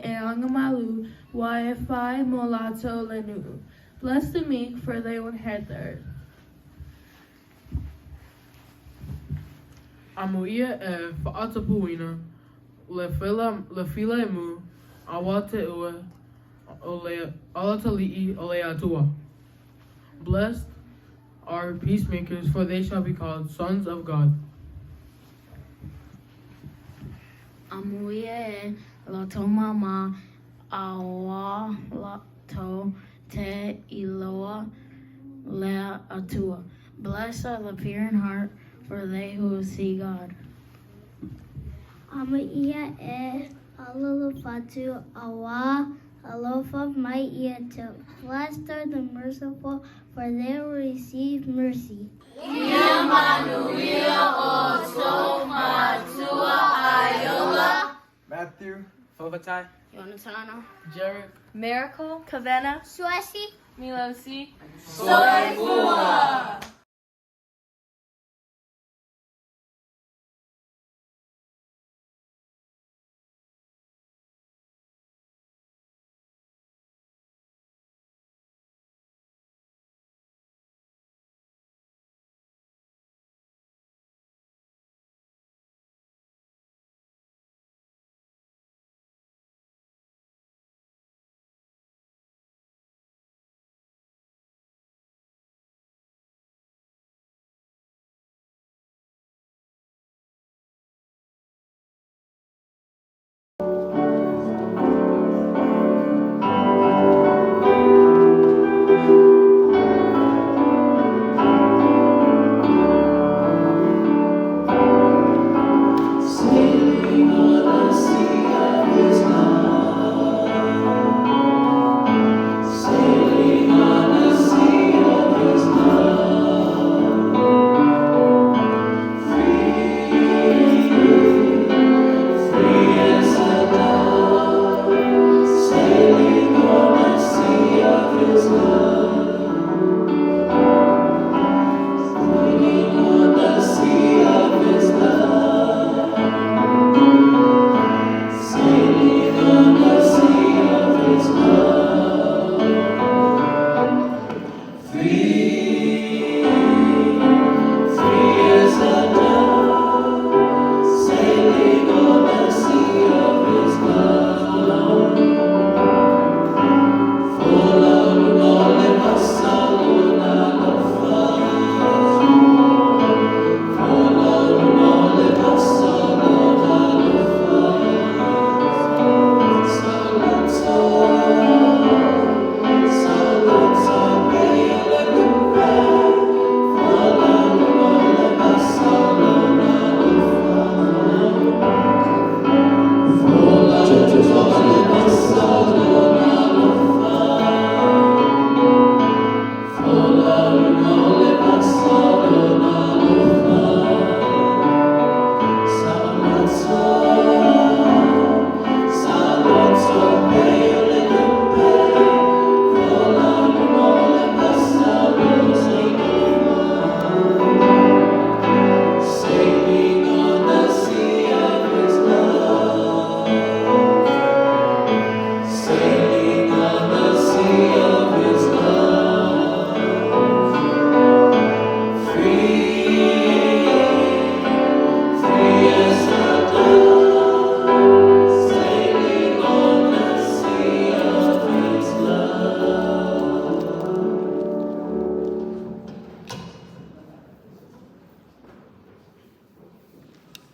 e angamalu wa e fai molato lenu. Bless the meek, for they will inherit the earth. Amuia e fa'atapuina le fila emu awate ue ole alatali'i ole atua. Blessed are peacemakers, for they shall be called sons of God. Amuia e loto mama awa lato te iloa lea atua. Blessed are the pure in heart, for they who will see God. Amuia e alulu fatu awa a loaf of my ear to blessed are the merciful, for they will receive mercy. Matthew, Fovatai, Yonatana, Jared, Miracle, Kavena, Swesi, Milosi, Soifua.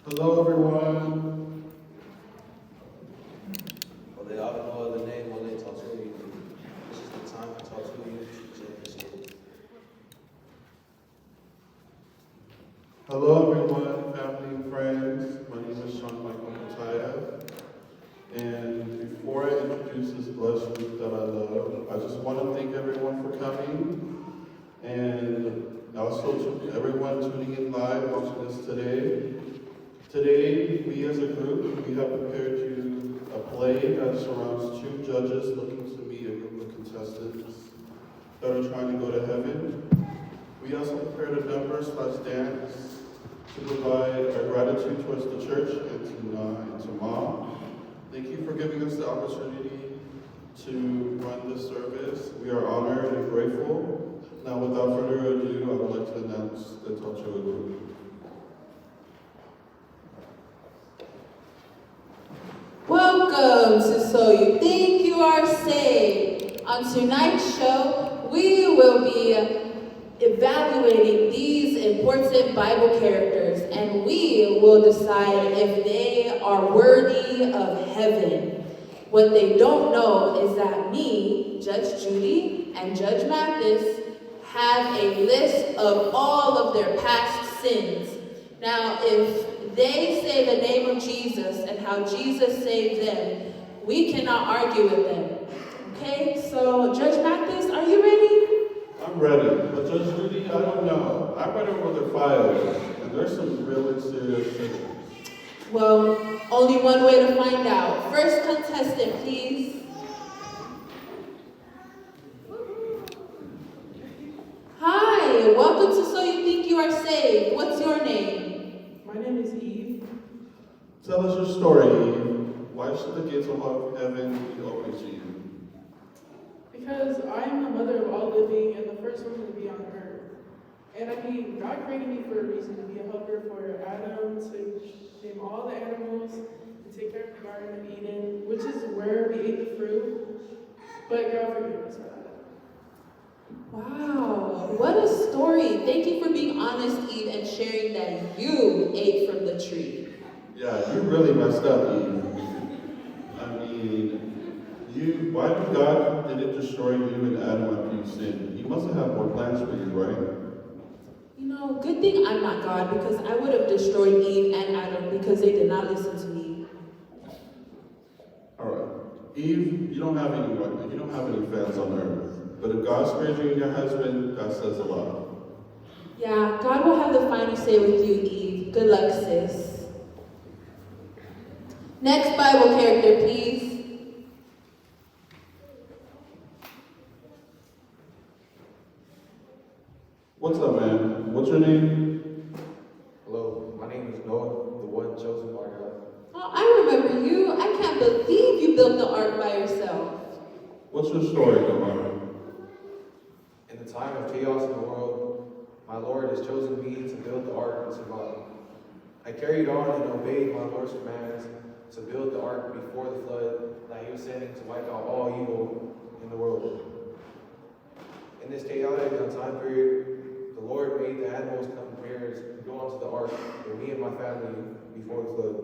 Hello, everyone. Well, they ought to know the name when they talk to you. This is the time to talk to you. Hello, everyone, family and friends. My name is Sean Michael Mataya. And before I introduce this blessed group that I love, I just want to thank everyone for coming. And also to everyone tuning in live, watching us today. Today, we as a group, we have prepared you a play that surrounds two judges looking to meet a group of contestants that are trying to go to heaven. We also prepared a number/dance to provide our gratitude towards the church and to Mom. Thank you for giving us the opportunity to run this service. We are honored and grateful. Now, without further ado, I would like to announce the Tagaloa group. Welcome to So You Think You Are Saved. On tonight's show, we will be evaluating these important Bible characters, and we will decide if they are worthy of heaven. What they don't know is that me, Judge Judy, and Judge Mathis have a list of all of their past sins. Now, if they say the name of Jesus and how Jesus saved them, we cannot argue with them. went over the files, and there's some really serious things. Well, only one way to find out. First contestant, please. Hi, welcome to So You Think You Are Saved. What's your name? My name is Eve. Tell us your story, Eve. Why should the gates of heaven be open to you? Because I am the mother of all living and the first woman to be on earth. And I mean, God created me for a reason, to be a helper for Adam, to name all the animals, and take care of the Garden of Eden, which is where we ate the fruit. But God forgive us for that. Wow, what a story. Thank you for being honest, Eve, and sharing that you ate from the tree. Yeah, you really messed up, Eve. I mean, why did God didn't destroy you and Adam after you sinned? He must have had more plans for you, right? You know, good thing I'm not God, because I would have destroyed Eve and Adam because they did not listen to me. All right, Eve, you don't have any fans on earth. But if God spared you and your husband, that says a lot. Yeah, God will have the final say with you, Eve. Good luck, sis. Next Bible character, please. What's up, man? What's your name? Hello, my name is Noah, the one chosen by God. Oh, I remember you. I can't believe you built the ark by yourself. What's your story, Noah? In the time of chaos in the world, my Lord has chosen me to build the ark and survive. I carried on and obeyed my Lord's commands to build the ark before the flood that he was sending to wipe out all evil in the world. In this chaotic time period, the Lord made the animals come in pairs and go onto the ark with me and my family before the flood.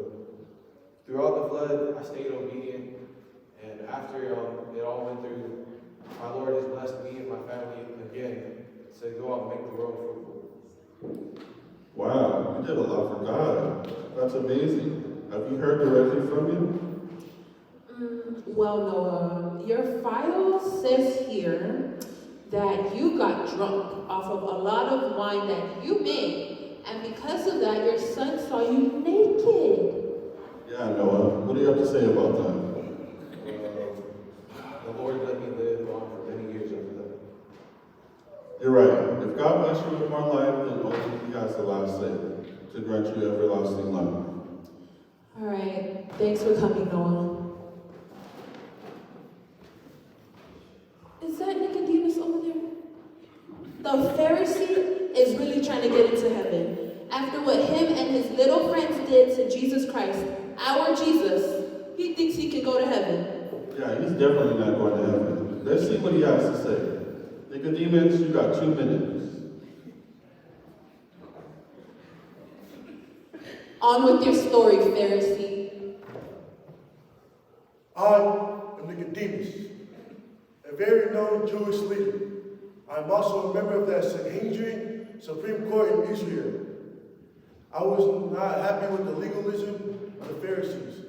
Throughout the flood, I stayed obedient, and after it all went through, my Lord has blessed me and my family again to go out and make the world fruitful. Wow, you did a lot for God. That's amazing. Have you heard directly from him? Well, Noah, your file says here that you got drunk off of a lot of wine that you made, and because of that, your son saw you naked. Yeah, Noah. What do you have to say about that? The Lord let me live on for many years after that. You're right. If God bless you with more life, then only he has the last say to grant you everlasting life. All right. Thanks for coming, Noah. Is that Nicodemus over there? The Pharisee is really trying to get into heaven. After what him and his little friends did to Jesus Christ, our Jesus, he thinks he can go to heaven. Yeah, he's definitely not going to heaven. Let's see what he has to say. Nicodemus, you got 2 minutes. On with your story, Pharisee. I am Nicodemus, a very known Jewish leader. I am also a member of the Sanhedrin Supreme Court in Israel. I was not happy with the legalism of the Pharisees.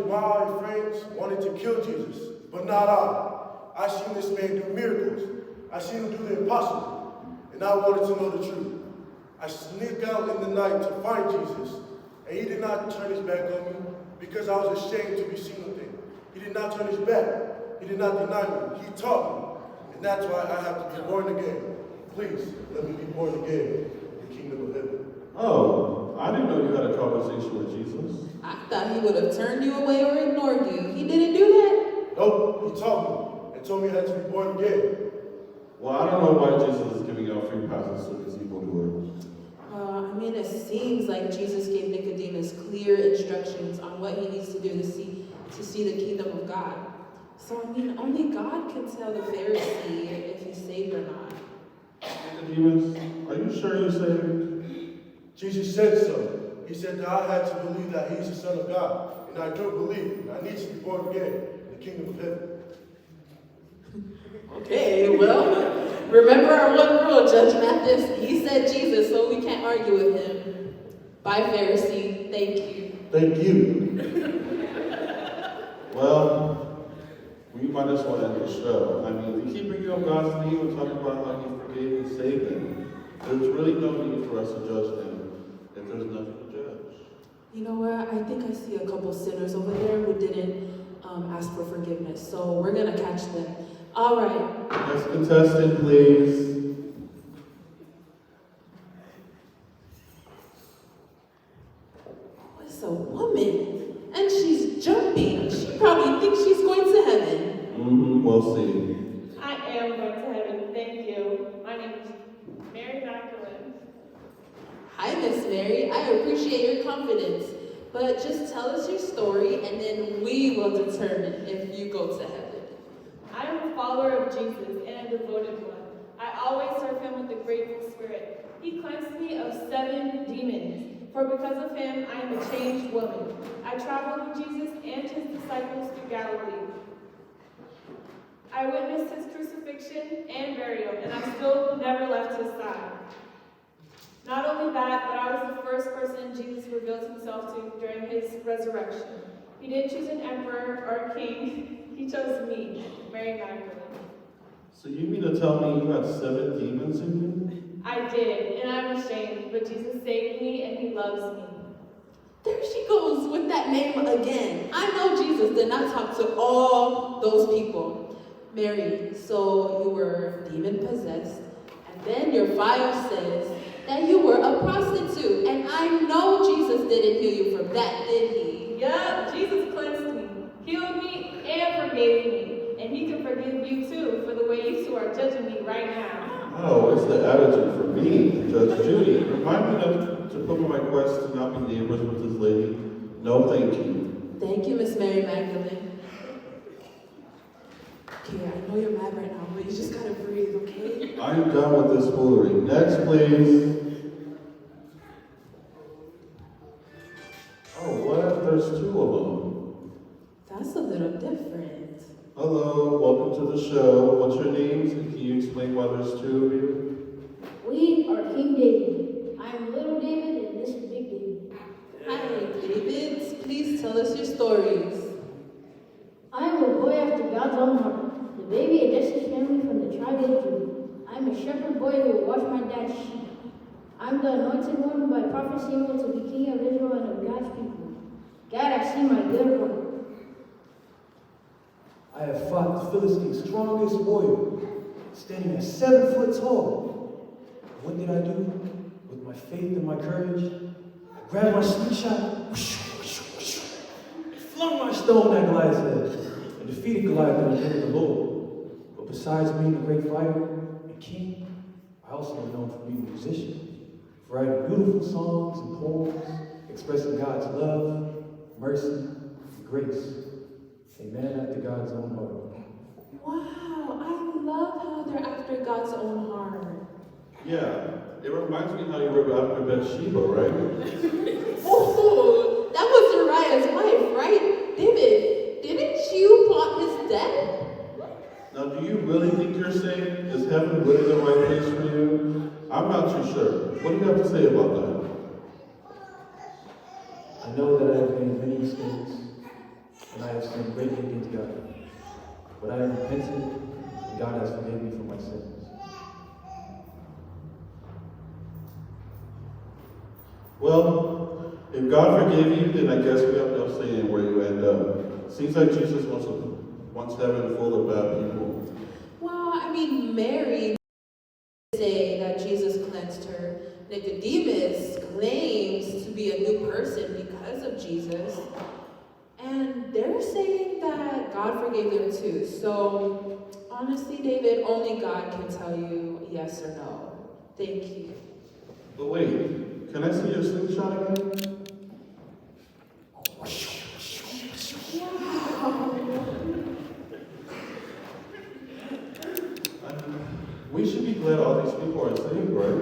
My friends wanted to kill Jesus, but not I. I seen this man do miracles. I seen him do the impossible, and I wanted to know the truth. I sneaked out in the night to find Jesus, and he did not turn his back on me because I was ashamed to be seen with him. He did not turn his back. He did not deny me. He taught me, and that's why I have to be born again. Please, let me be born again in the kingdom of heaven. Oh, I didn't know you had a conversation with Jesus. I thought he would have turned you away or ignored you. He didn't do that? Nope, he taught me and told me I had to be born again. Well, I don't know why Jesus is giving out free passes to these evildoers. I mean, it seems like Jesus gave Nicodemus clear instructions on what he needs to do to see the kingdom of God. So, I mean, only God can tell the Pharisee if he's saved or not. Nicodemus, are you sure you're saved? Jesus said so. He said that I had to believe that he's the Son of God. And I do believe. I need to be born again in the kingdom of heaven. Okay, well, remember our one rule, Judge Mathis. He said Jesus, so we can't argue with him. Bye, Pharisee. Thank you. Thank you. Well, we might as well end the show. I mean, we keep bringing up God's name and talking about how he forgave and saved him. There's really no need for us to judge them if there's nothing to judge. You know what? I think I see a couple sinners over there who didn't ask for forgiveness. So we're going to catch them. All right. Next contestant, please. Oh, it's a woman. And she's jumping. She probably thinks she's going to heaven. We'll see. I am going to heaven. Thank you. My name is Mary Magdalene. Hi, Miss Mary. I appreciate your confidence. But just tell us your story, and then we will determine if you go to heaven. I am a follower of Jesus and a devoted one. I always serve him with a grateful spirit. He cleansed me of 7 demons. For because of him, I am a changed woman. I traveled with Jesus and his disciples through Galilee. I witnessed his crucifixion and burial, and I still never left his side. Not only that, but I was the first person Jesus revealed himself to during his resurrection. He didn't choose an emperor or a king. He chose me, Mary Magdalene. So you mean to tell me you had 7 demons in you? I did, and I'm ashamed, but Jesus saved me and he loves me. There she goes with that name again. I know Jesus did not talk to all those people. Mary, so you were demon-possessed, and then your file says that you were a prostitute, and I know Jesus didn't heal you from that, did he? Yeah, Jesus cleansed me, healed me, and forgave me. And he can forgive you too for the way you two are judging me right now. Oh, it's the attitude for me, Judge Judy. Remind me to put on my quest to not be neighbors with this lady. No, thank you. Thank you, Miss Mary Magdalene. Okay, I know you're mad right now, but you just gotta breathe, okay? I'm done with this foolery. Next, please. Oh, what? There's 2 of them. That's a little different. Hello, welcome to the show. What's your names? And can you explain why there's 2 of you? We are King David. I am Little David, and this is Big David. Hi, David. Please tell us your stories. I am a boy after God's own heart, the baby of Jesse's family from the tribe of Judah. I am a shepherd boy who will watch my dad's sheep. I'm the anointed one by Prophet Samuel to be king of Israel and of God's people. God, I see my good one. I have fought the Philistines' strongest warrior, standing at 7 foot tall. What did I do? With my faith and my courage, I grabbed my slingshot, flung my stone at Goliath's head, and defeated Goliath in the name of the Lord. But besides being a great fighter and king, I also am known for being a musician, for writing beautiful songs and poems, expressing God's love, mercy, and grace. A man after God's own heart. Wow, I love how they're after God's own heart. Yeah, it reminds me how you were after Bathsheba, right? Oh, that was Uriah's wife, right? David, didn't you plot his death? Now, do you really think you're safe? Is heaven really the right place for you? I'm not too sure. What do you have to say about that? I know that I have made many mistakes, and I have sinned greatly against God. But I have repented, and God has forgiven me for my sins. Well, if God forgave you, then I guess we have no say in where you end up. Seems like Jesus wants heaven full of bad people. Well, I mean, Mary say that Jesus cleansed her. Nicodemus claims to be a new person because of Jesus. And they're saying that God forgave them too. So, honestly, David, only God can tell you yes or no. Thank you. But wait, can I see your slingshot again? We should be glad all these people are saved, right?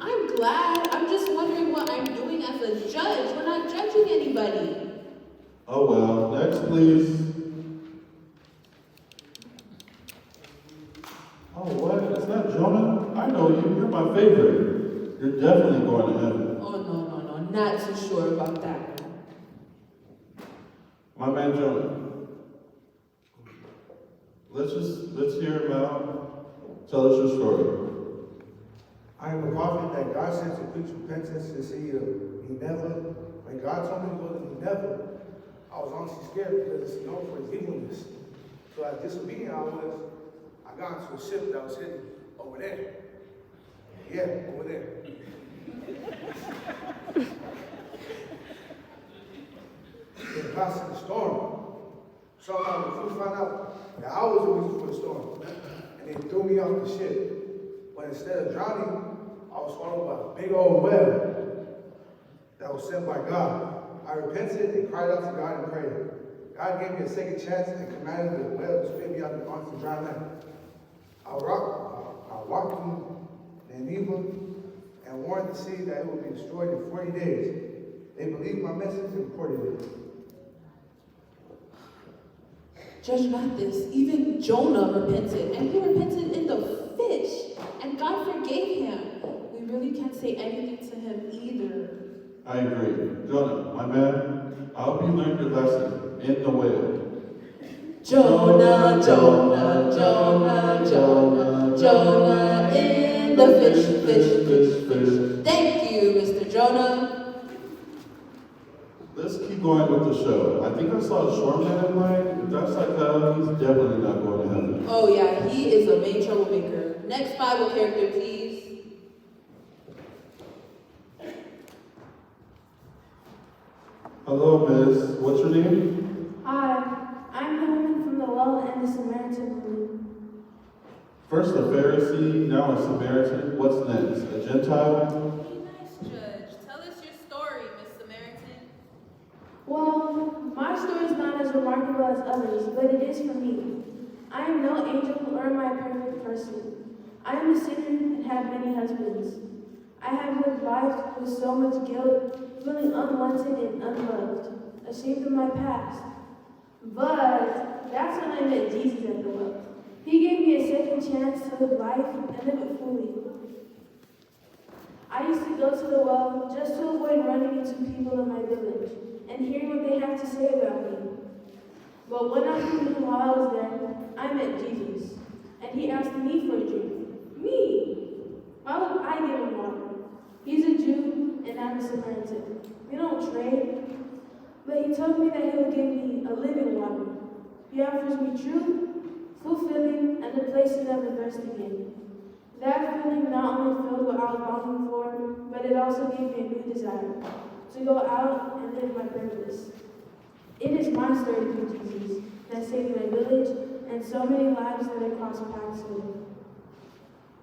I'm glad. I'm just wondering what I'm doing as a judge. We're not judging anybody. Oh well, next please. Oh what? It's not Jonah? I know you. You're my favorite. You're definitely going to heaven. Oh, no. Not too sure about that. My man Jonah. Let's hear him out. Tell us your story. I am a prophet that God sent to preach repentance to the city of Nineveh. When God told me to go to Nineveh, I was honestly scared because it's known for its evilness. So as disobedient I got into a ship that was heading over there. Yeah, over there. Then passing the storm. Somehow the crew found out that I was the reason for the storm. And they threw me off the ship. But instead of drowning, I was swallowed by a big old whale that was sent by God. I repented and cried out to God and prayed. God gave me a second chance and commanded the whale to spit me out onto dry land. I walked through Nineveh and warned the city that it would be destroyed in 40 days. They believed my message and reported it. Judge Mathis, even Jonah repented, and he repented in the fish, and God forgave him. We really can't say anything to him either. I agree. Jonah, my man, I hope you learned your lesson in the whale. Jonah, Jonah, Jonah, Jonah, Jonah in the fish. Thank you, Mr. Jonah. Let's keep going with the show. I think I saw a shoreman in line. If that's like that, he's definitely not going to heaven. Oh yeah, he is a main troublemaker. Next Bible character, please. Hello, miss. What's your name? Hi, I'm the woman from the well and the Samaritan woman. First a Pharisee, now a Samaritan. What's next? A Gentile? Judge, tell us your story, Miss Samaritan. Well, my story is not as remarkable as others, but it is for me. I am no angel or am I a perfect person. I am a sinner and have many husbands. I have lived life with so much guilt, feeling unwanted and unloved, ashamed of my past. But that's when I met Jesus at the well. He gave me a second chance to live life and live it fully. I used to go to the well just to avoid running into people in my village and hearing what they have to say about me. But one afternoon while I was there, I met Jesus, and he asked me for a drink. Me! Why would I give him water? He's a Jew, and I'm a Samaritan. We don't trade. But he told me that he will give me a living water. He offers me truth, fulfilling, and a place to never thirst again. That feeling not only filled what I was longing for, but it also gave me a new desire to go out and live my purpose. It is my story through Jesus that saved my village and so many lives that I crossed paths with.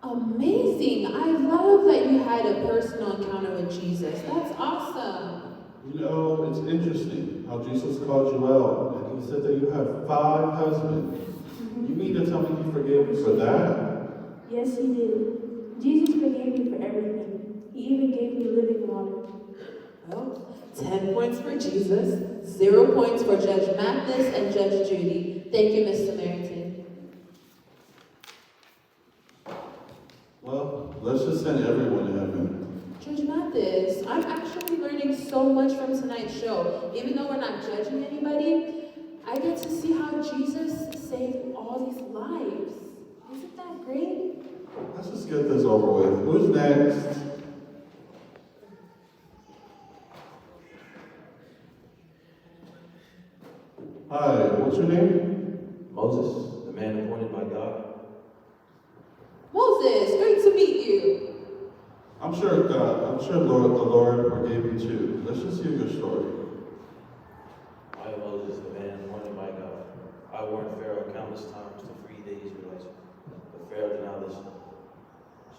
Amazing! I love that you had a personal encounter with Jesus. That's awesome. You know, it's interesting how Jesus called you out, and he said that you have 5 husbands. You mean to tell me he forgave you for that? Yes, he did. Jesus forgave me for everything. He even gave me living water. Well, 10 points for Jesus, 0 points for Judge Mathis and Judge Judy. Thank you, Miss Samaritan. Well, let's just send everyone to heaven. Judge Mathis, I'm actually learning so much from tonight's show. Even though we're not judging anybody, I get to see how Jesus saved all these lives. Isn't that great? Let's just get this over with. Who's next? Hi, what's your name? Moses, the man appointed by God. Moses, great to meet you. I'm sure the Lord forgave you too. Let's just hear your story. I am Moses, the man appointed by God. I warned Pharaoh countless times to free the Israelites, but Pharaoh did not listen.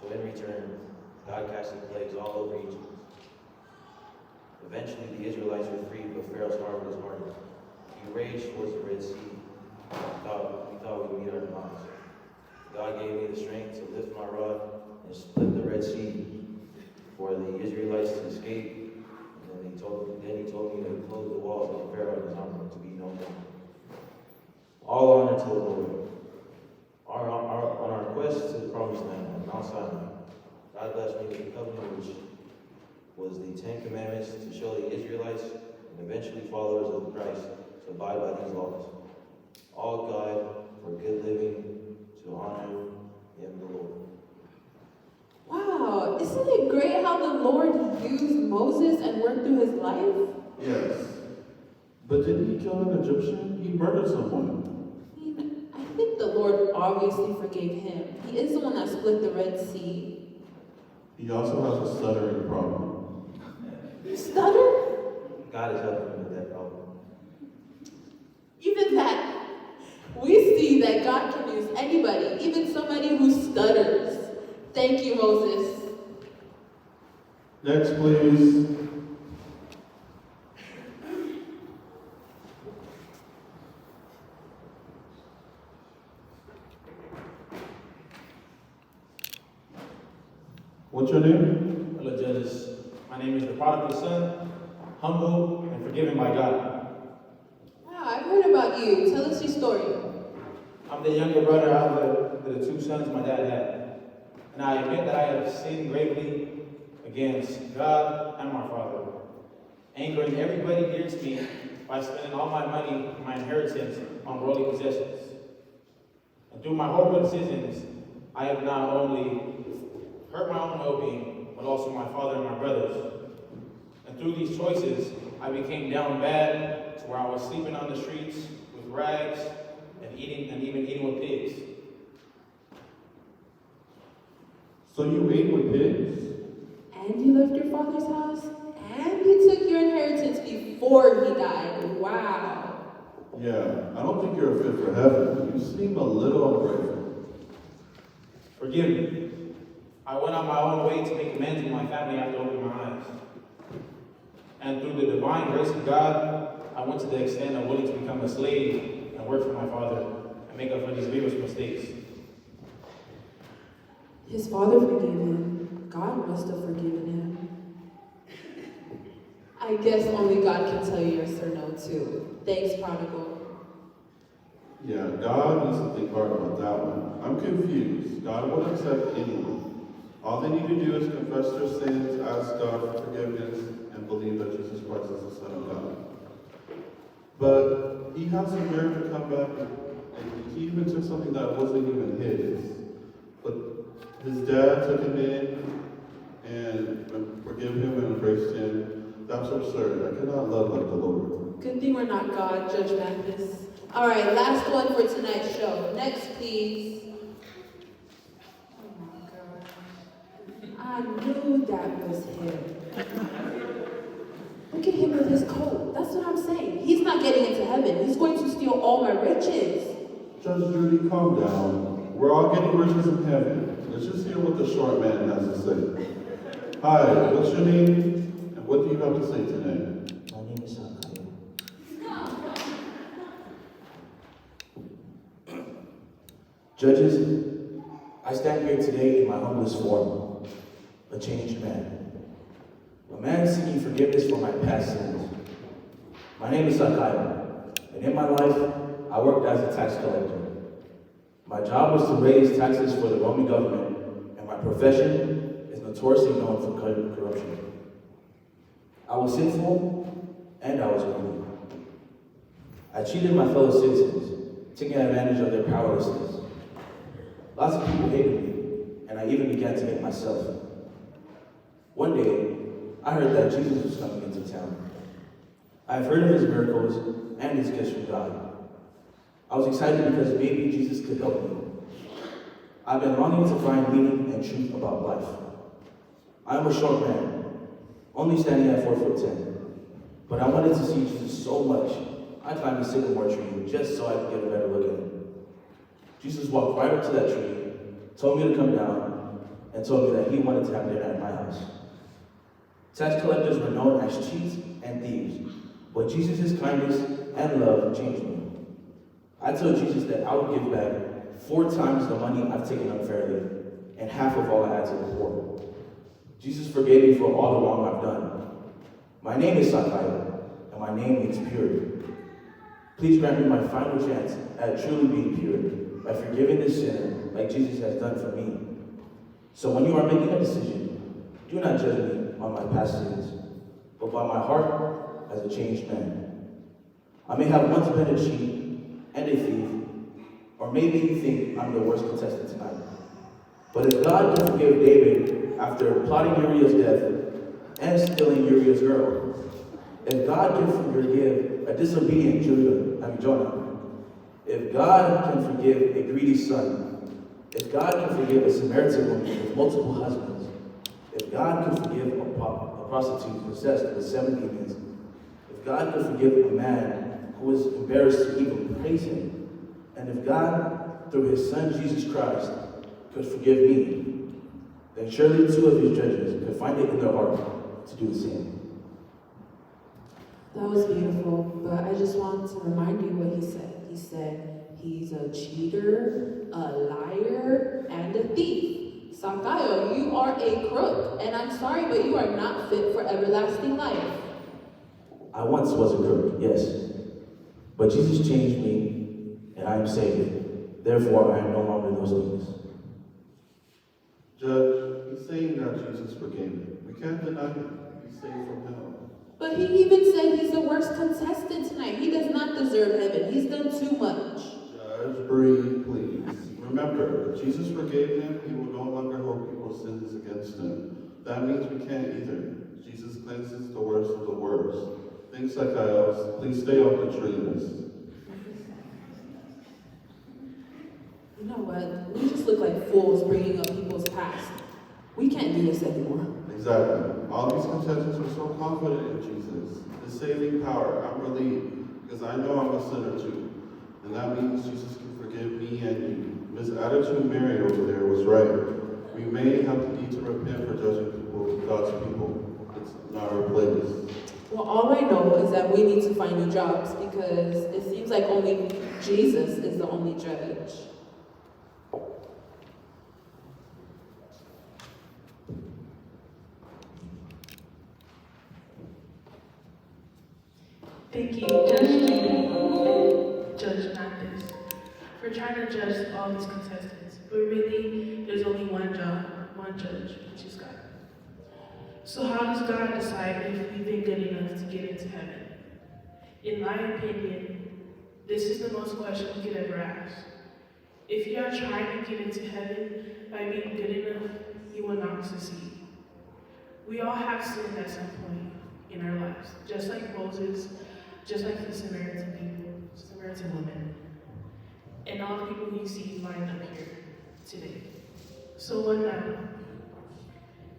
So in return, God casted plagues all over Egypt. Eventually, the Israelites were freed, but Pharaoh's heart was hardened. He raged towards the Red Sea. We thought we'd meet our demise. God gave me the strength to lift my rod and split the Red Sea for the Israelites to escape. And then he told me to close the walls of Pharaoh and his army to be no more. All honor to the Lord. On our quest to the Promised Land on Mount Sinai, God blessed me with a covenant which was the 10 Commandments to show the Israelites and eventually followers of Christ to abide by these laws. All guide for good living to honor him, the Lord. Wow, work through his life? Yes. But didn't he kill an Egyptian? He murdered someone. I think the Lord obviously forgave him. He is the one that split the Red Sea. He also has a stuttering problem. Stutter? God is helping me with that problem. Even that. We see that God can use anybody, even somebody who stutters. Thank you, Moses. Next, please. What's your name? Hello, judges. My name is the prodigal son, humble and forgiven by God. Wow, I've heard about you. Tell us your story. I'm the younger brother out of the two sons my dad had. And I admit that I have sinned gravely against God and my father, angering everybody dear to me by spending all my money, my inheritance, on worldly possessions. And through my horrible decisions, I have not only hurt my own well-being, but also my father and my brothers. And through these choices, I became down bad to where I was sleeping on the streets with rags and even eating with pigs. So you ate with pigs? And you left your father's house? And you took your inheritance before he died. Wow. Yeah, I don't think you're a fit for heaven. You seem a little ungrateful. Forgive me. I went on my own way to make amends with my family after opening my eyes. And through the divine grace of God, I went to the extent of willing to become a slave and work for my father and make up for these grievous mistakes. His father forgave him. God must have forgiven him. I guess only God can tell you yes or no too. Thanks, prodigal. Yeah, God needs to think hard about that one. I'm confused. God won't accept anyone. All they need to do is confess their sins, ask God for forgiveness, and believe that Jesus Christ is the Son of God. But he has some nerve to come back, and he even took something that wasn't even his. But his dad took him in and forgive him and embraced him. That's absurd. I cannot love like the Lord. Good thing we're not God, Judge Mathis. All right, last one for tonight's show. Next, please. Oh my God. I knew that was him. Look at him with his coat. That's what I'm saying. He's not getting into heaven. He's going to steal all my riches. Judge Judy, calm down. We're all getting riches in heaven. Let's just hear what the short man has to say. Hi, what's your name? And what do you have to say today? My name is Tagaloa. Judges, I stand here today in my humblest form, a changed man. A man seeking forgiveness for my past sins. My name is Faiai, and in my life, I worked as a tax collector. My job was to raise taxes for the Roman government, and my profession is notoriously known for corruption. I was sinful, and I was greedy. I cheated my fellow citizens, taking advantage of their powerlessness. Lots of people hated me, and I even began to hate myself. One day, I heard that Jesus was coming into town. I've heard of his miracles and his gifts from God. I was excited because maybe Jesus could help me. I've been longing to find meaning and truth about life. I'm a short man, only standing at 4'10". But I wanted to see Jesus so much, I climbed a sycamore tree just so I could get a better look at him. Jesus walked right up to that tree, told me to come down, and told me that he wanted to have dinner at my house. Tax collectors were known as cheats and thieves, but Jesus' kindness and love changed me. I told Jesus that I would give back 4 times the money I've taken unfairly, and half of all I had to the poor. Jesus forgave me for all the wrong I've done. My name is Faiai, and my name means purity. Please grant me my final chance at truly being pure by forgiving this sinner like Jesus has done for me. So when you are making a decision, do not judge me on my past sins, but by my heart as a changed man. I may have once been a cheat and a thief, or maybe you think I'm the worst contestant tonight. But if God can forgive David after plotting Uriah's death, and stealing Uriah's girl. If God can forgive a disobedient Jonah, if God can forgive a greedy son, if God can forgive a Samaritan woman with multiple husbands, if God can forgive a prostitute possessed with 7 demons, if God can forgive a man who was embarrassed to even praise him, and if God, through his son Jesus Christ, could forgive me, then surely 2 of his judges could find it in their heart to do the same. That was beautiful, but I just want to remind you what he said. He said he's a cheater, a liar, and a thief. Sakayo, you are a crook, and I'm sorry, but you are not fit for everlasting life. I once was a crook, yes, but Jesus changed me, and I am saved. Therefore, I am no longer those things. Judge, he's saying that Jesus forgave him. We can't deny him. He's saved from hell. But he even said he's the worst contestant tonight. He does not deserve heaven. He's done too much. Judge, breathe, please. Remember, if Jesus forgave him, he will no longer hold people's sins against him. That means we can't either. Jesus cleanses the worst of the worst. Thanks, Zacchaeus. Please stay off the tree list. You know what? We just look like fools bringing up people's past. We can't do this anymore. Exactly. All these contestants are so confident in Jesus, his saving power. I'm relieved because I know I'm a sinner too. And that means Jesus can forgive me and you. This attitude Mary over there was right. We may have to need to repent for judging people, God's people. It's not our place. Well, all I know is that we need to find new jobs because it seems like only Jesus is the only judge. Thank you, Judge Judy, Judge Mathis, for trying to judge all these contestants. But really, there's only one judge, which is God. So how does God decide if we've been good enough to get into heaven? In my opinion, this is the most question we could ever ask. If you are trying to get into heaven by being good enough, you will not succeed. We all have sinned at some point in our lives, just like Moses, just like the Samaritan woman, and all the people you see lined up here today. So what now?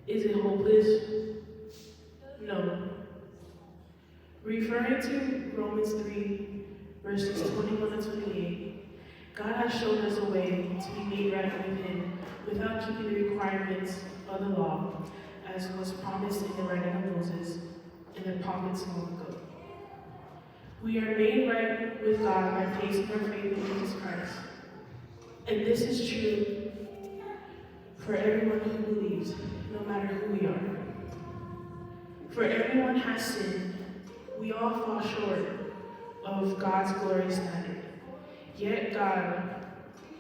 Is it hopeless? No. Referring to Romans 3, verses 21 to 28, God has shown us a way to be made right with Him without keeping the requirements of the law, as was promised in the writing of Moses and the prophets long ago. We are made right with God by placing our faith in Jesus Christ. And this is true for everyone who believes, no matter who we are. For everyone has sinned. We all fall short of God's glorious standard. Yet God,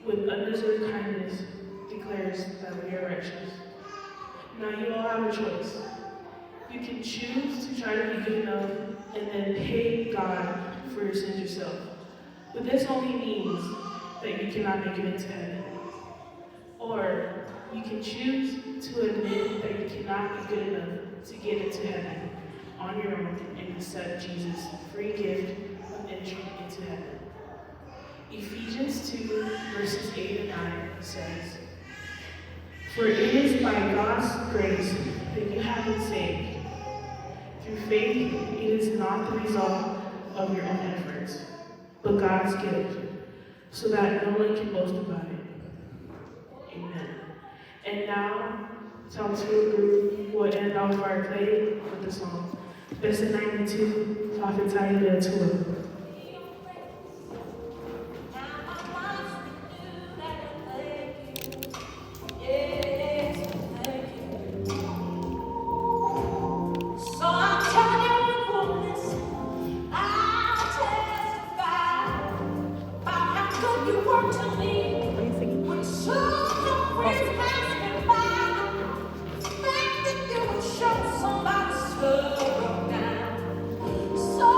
with undeserved kindness, declares that we are righteous. Now you all have a choice. You can choose to try to be good enough and then pay God for your sins yourself. But this only means that you cannot make it into heaven. Or you can choose to admit that you cannot be good enough to get into heaven on your own and accept Jesus' free gift of entry into heaven. Ephesians 2, verses 8 and 9 says, "For it is by God's grace that you have been saved. Through faith, it is not the result of your own efforts, but God's gift, so that no one can boast about it." Amen. And now, Talk to a Group will end off our play with the song, Lesson 92, Faiai Laloulu. Somebody slow down. So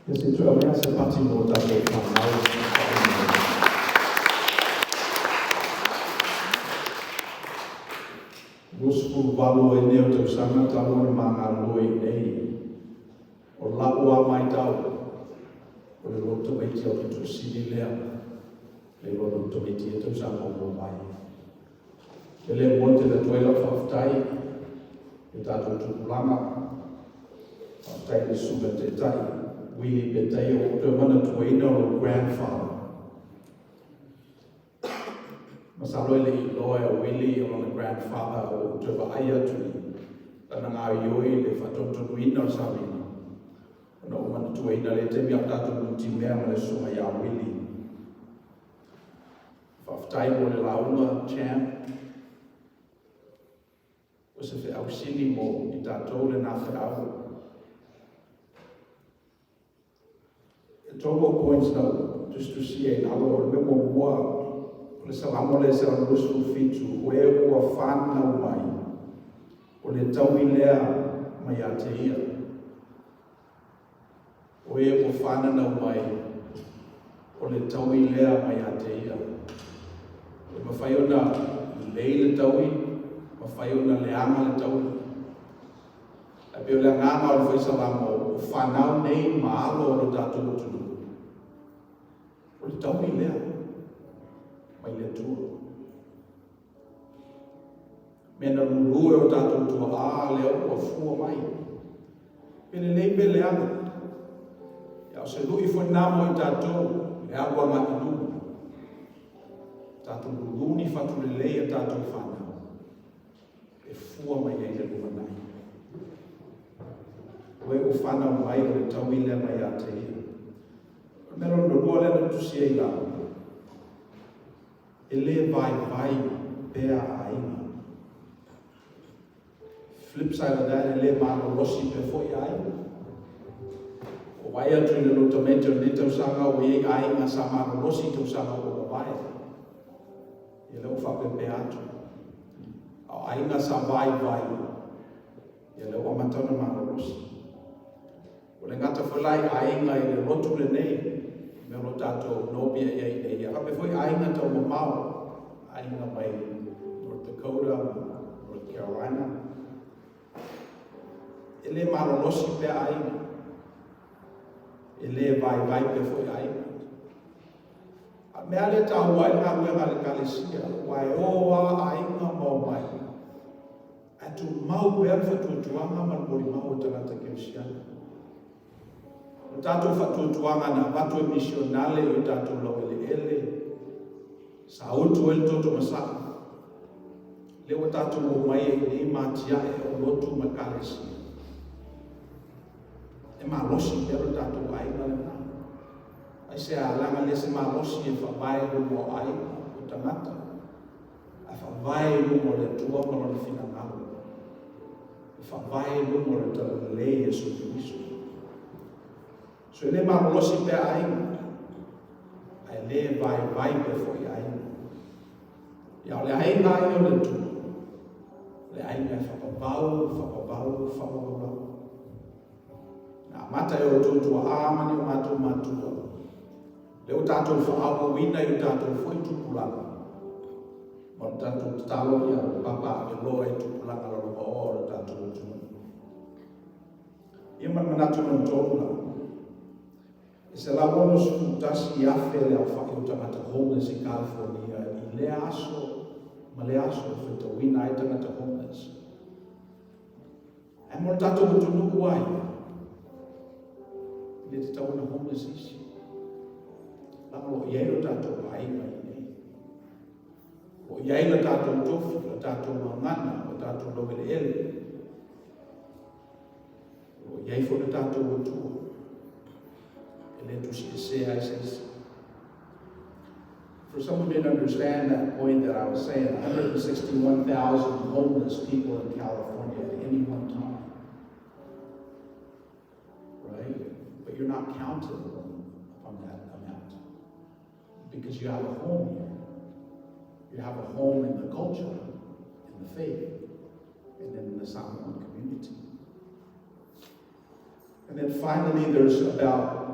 Ese tu amea se pati mo tato whanau. Gospu walo e neo tau sanga tamo ni manga loi nei. O laua mai tau. O le roto e te o tu sini lea. Le roto e te tau sanga o mai. E le monte le tuela whaftai. E tato tukulanga. Whaftai le suga te tai. Wili Petay o te mana tuaina o grandfather. Masalo ele I loa o Wili o the grandfather o te vaaya tui. Tana ngā ioi le whatotonuina o Sabina. Ona o mana tuaina le te mea tato muti mea ma le sunga ia Wili. Whaftai o le launga champ. O se whi au sini mo I tātou le nā whaau. Togo points now, just to see a number of more. Le salamole se la lusu fitu, where ua fan na mai. O le taui lea mai a te ia. Where ua fan na mai. O le taui lea mai a te ia. O mawhaiona lei le taui, mawhaiona leanga le taui. A peo le nganga o le whaisalamo, o whanau nei maalo o le tātou tunu. O le taui lea, mai le tua. Mena lulu o tātou tua leo o fua mai. Pene nei pele anga. Ia o se lui fo namo I tātou, le agua ma inu. Tātou lulu ni fatu le leia tātou whanau. E fua mai e le lumanai. Oe o whanau mai o le tauile mai a te ia. Mero no lua le na tusi e la. E le vai pea a inga. Flip side of that, e le mano rosi pe foi ai. O vai atu le rotamento ni tau sanga o e ai nga sa mano rosi tau sanga o vai. E le o whape pe atu. O ai nga sa vai. E le o amatana mano rosi. O le ngata whalai ai nga I le rotu le nei. Me ro tātou nopia e hape foi ai nga tau mamau. Ai nga mai North Dakota, North Carolina. Ele marolosi pe aina. Ele vai pe foi aina. A mea le tau wai ngā uenga le kalesia. Wai oa aina mau mai. Atu mau pēr whatuatuanga man mori mau o tangata keusiana. O tātou whatuatuanga na watu e misionale o tātou lau ele. Sa utu el toto masaka. Le o tātou o mai e ni matia e o lotu ma kalesia. E malosi pero tātou aina le nā. Ai se alanga le se malosi e whawai rumo aina o tangata. A whawai rumo le tua malo le whina ngau. E whawai rumo le tala lei e su Kristo. So e le malosi pe aina. Ai le vai pe foi aina. Ia o le aina ai o le tua. Le aina e whapapau. Na mata e o tūtua āmani o matua. Leo tātou whaapa wina I o tātou foi tupulanga. Ma tātou talo ia o papa e loa e tupulanga la roba o tātou tūna. Ia manatu man tōna. E se la wono sukutasi I afe le au whaki o tangata homeless I California. I le aso, ma le aso e whita wina I tangata homeless. E mo tātou tunuku ai. Le te tau na homeless isi. Lama lo iei lo tātou aina I nei. O iei lo tātou tofi, lo tātou mangana, lo tātou lowele ele. O iei fo le tātou o tua. E le tusi e sea e sesi. For some who didn't understand that point that I was saying, 161,000 homeless people in California at any one time. Right? But you're not counted on that amount. Because you have a home here. You have a home in the culture, in the faith, and then in the Samoan community. And then finally, there's about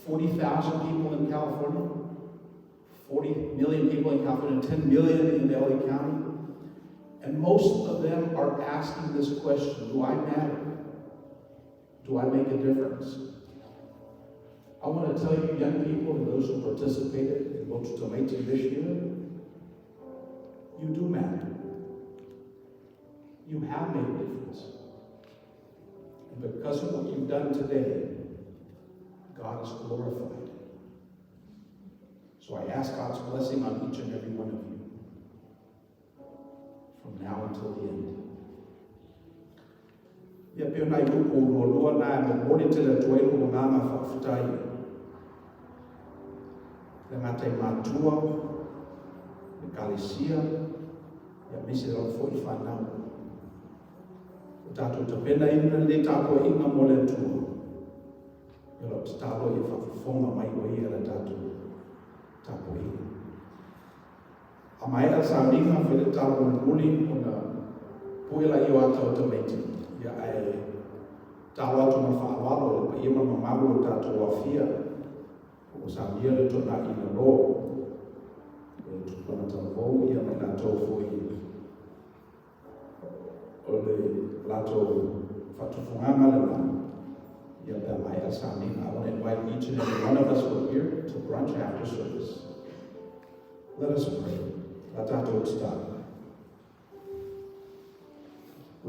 40,000 people in California, 40 million people in California, 10 million in LA County. And most of them are asking this question, do I matter? Do I make a difference? I want to tell you, young people and those who participated in Motu Tometi this year, you do matter. You have made a difference. And because of what you've done today, God is glorified. So I ask God's blessing on each and every one of you from now until the end. Ia peo nai upo uloa na e mori te le tuelu o nganga whawhitai. Le ngatai matua, le kalesia, ia Misi rau fwoi whanau. O tātou te pena ina le tātou inga mo le tua. Ia lo te tālo I whawhifonga mai o ia le tātou tātou inga. A mai a sa ringa while tātou nuli o na puela I o atau te meiti. Ia ai tālo atu na whaawalo pa ia mamaru o tātou awhia o sa mia le tona I na roa e tupana tātou ia mai tātou fwoi o le tātou whatufunganga le nā ia pia mai a sa ringa. I want to invite each and every one of us who are here to brunch after service. Let us pray. La tātou tata.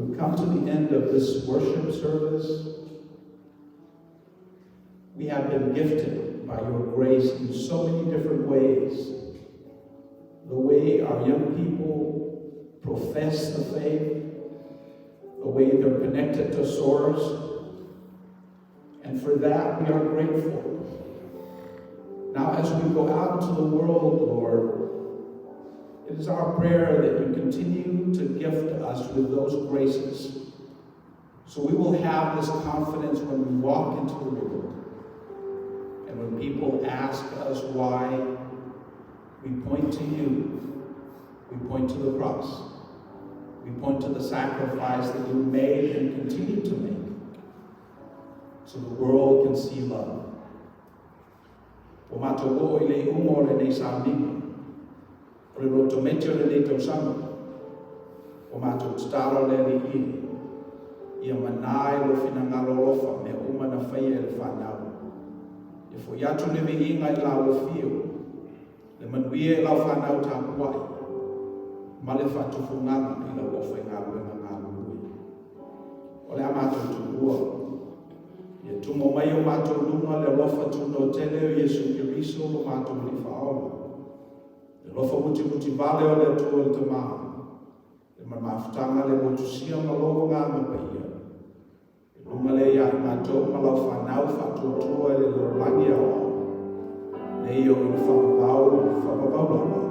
We've come to the end of this worship service. We have been gifted by your grace in so many different ways. The way our young people profess the faith, the way they're connected to Source, and for that we are grateful. Now as we go out into the world, Lord, it is our prayer that you continue to gift us with those graces, so we will have this confidence when we walk into the world. And when people ask us why, we point to you. We point to the cross. We point to the sacrifice that you made and continue to make, so the world can see love. O mātou i le umo le nei sāminga, o le roto meteo le nei tausanga, o mātou tataro le li ia manai lo finangalo lofa me uma na whaia le whanau. E fo iatu le me inga I lau fio, le manuia I lau whanau tāpuai, ma le whatufunganga I lau ofa I ngā luenga ngā luenga. O le a mātou tuua, ia tumo mai o mātou lunga le lofa tuno tele o Yesu Kiriso lo mātou li whaola. Le lofa muti muti vale o le atua le tamaa, le mamawhtanga le motusia malogo ngā mapaia. Le lunga le ia I mātou malau whanau whatuatua le lorangi awa, le io I whapapau lawa.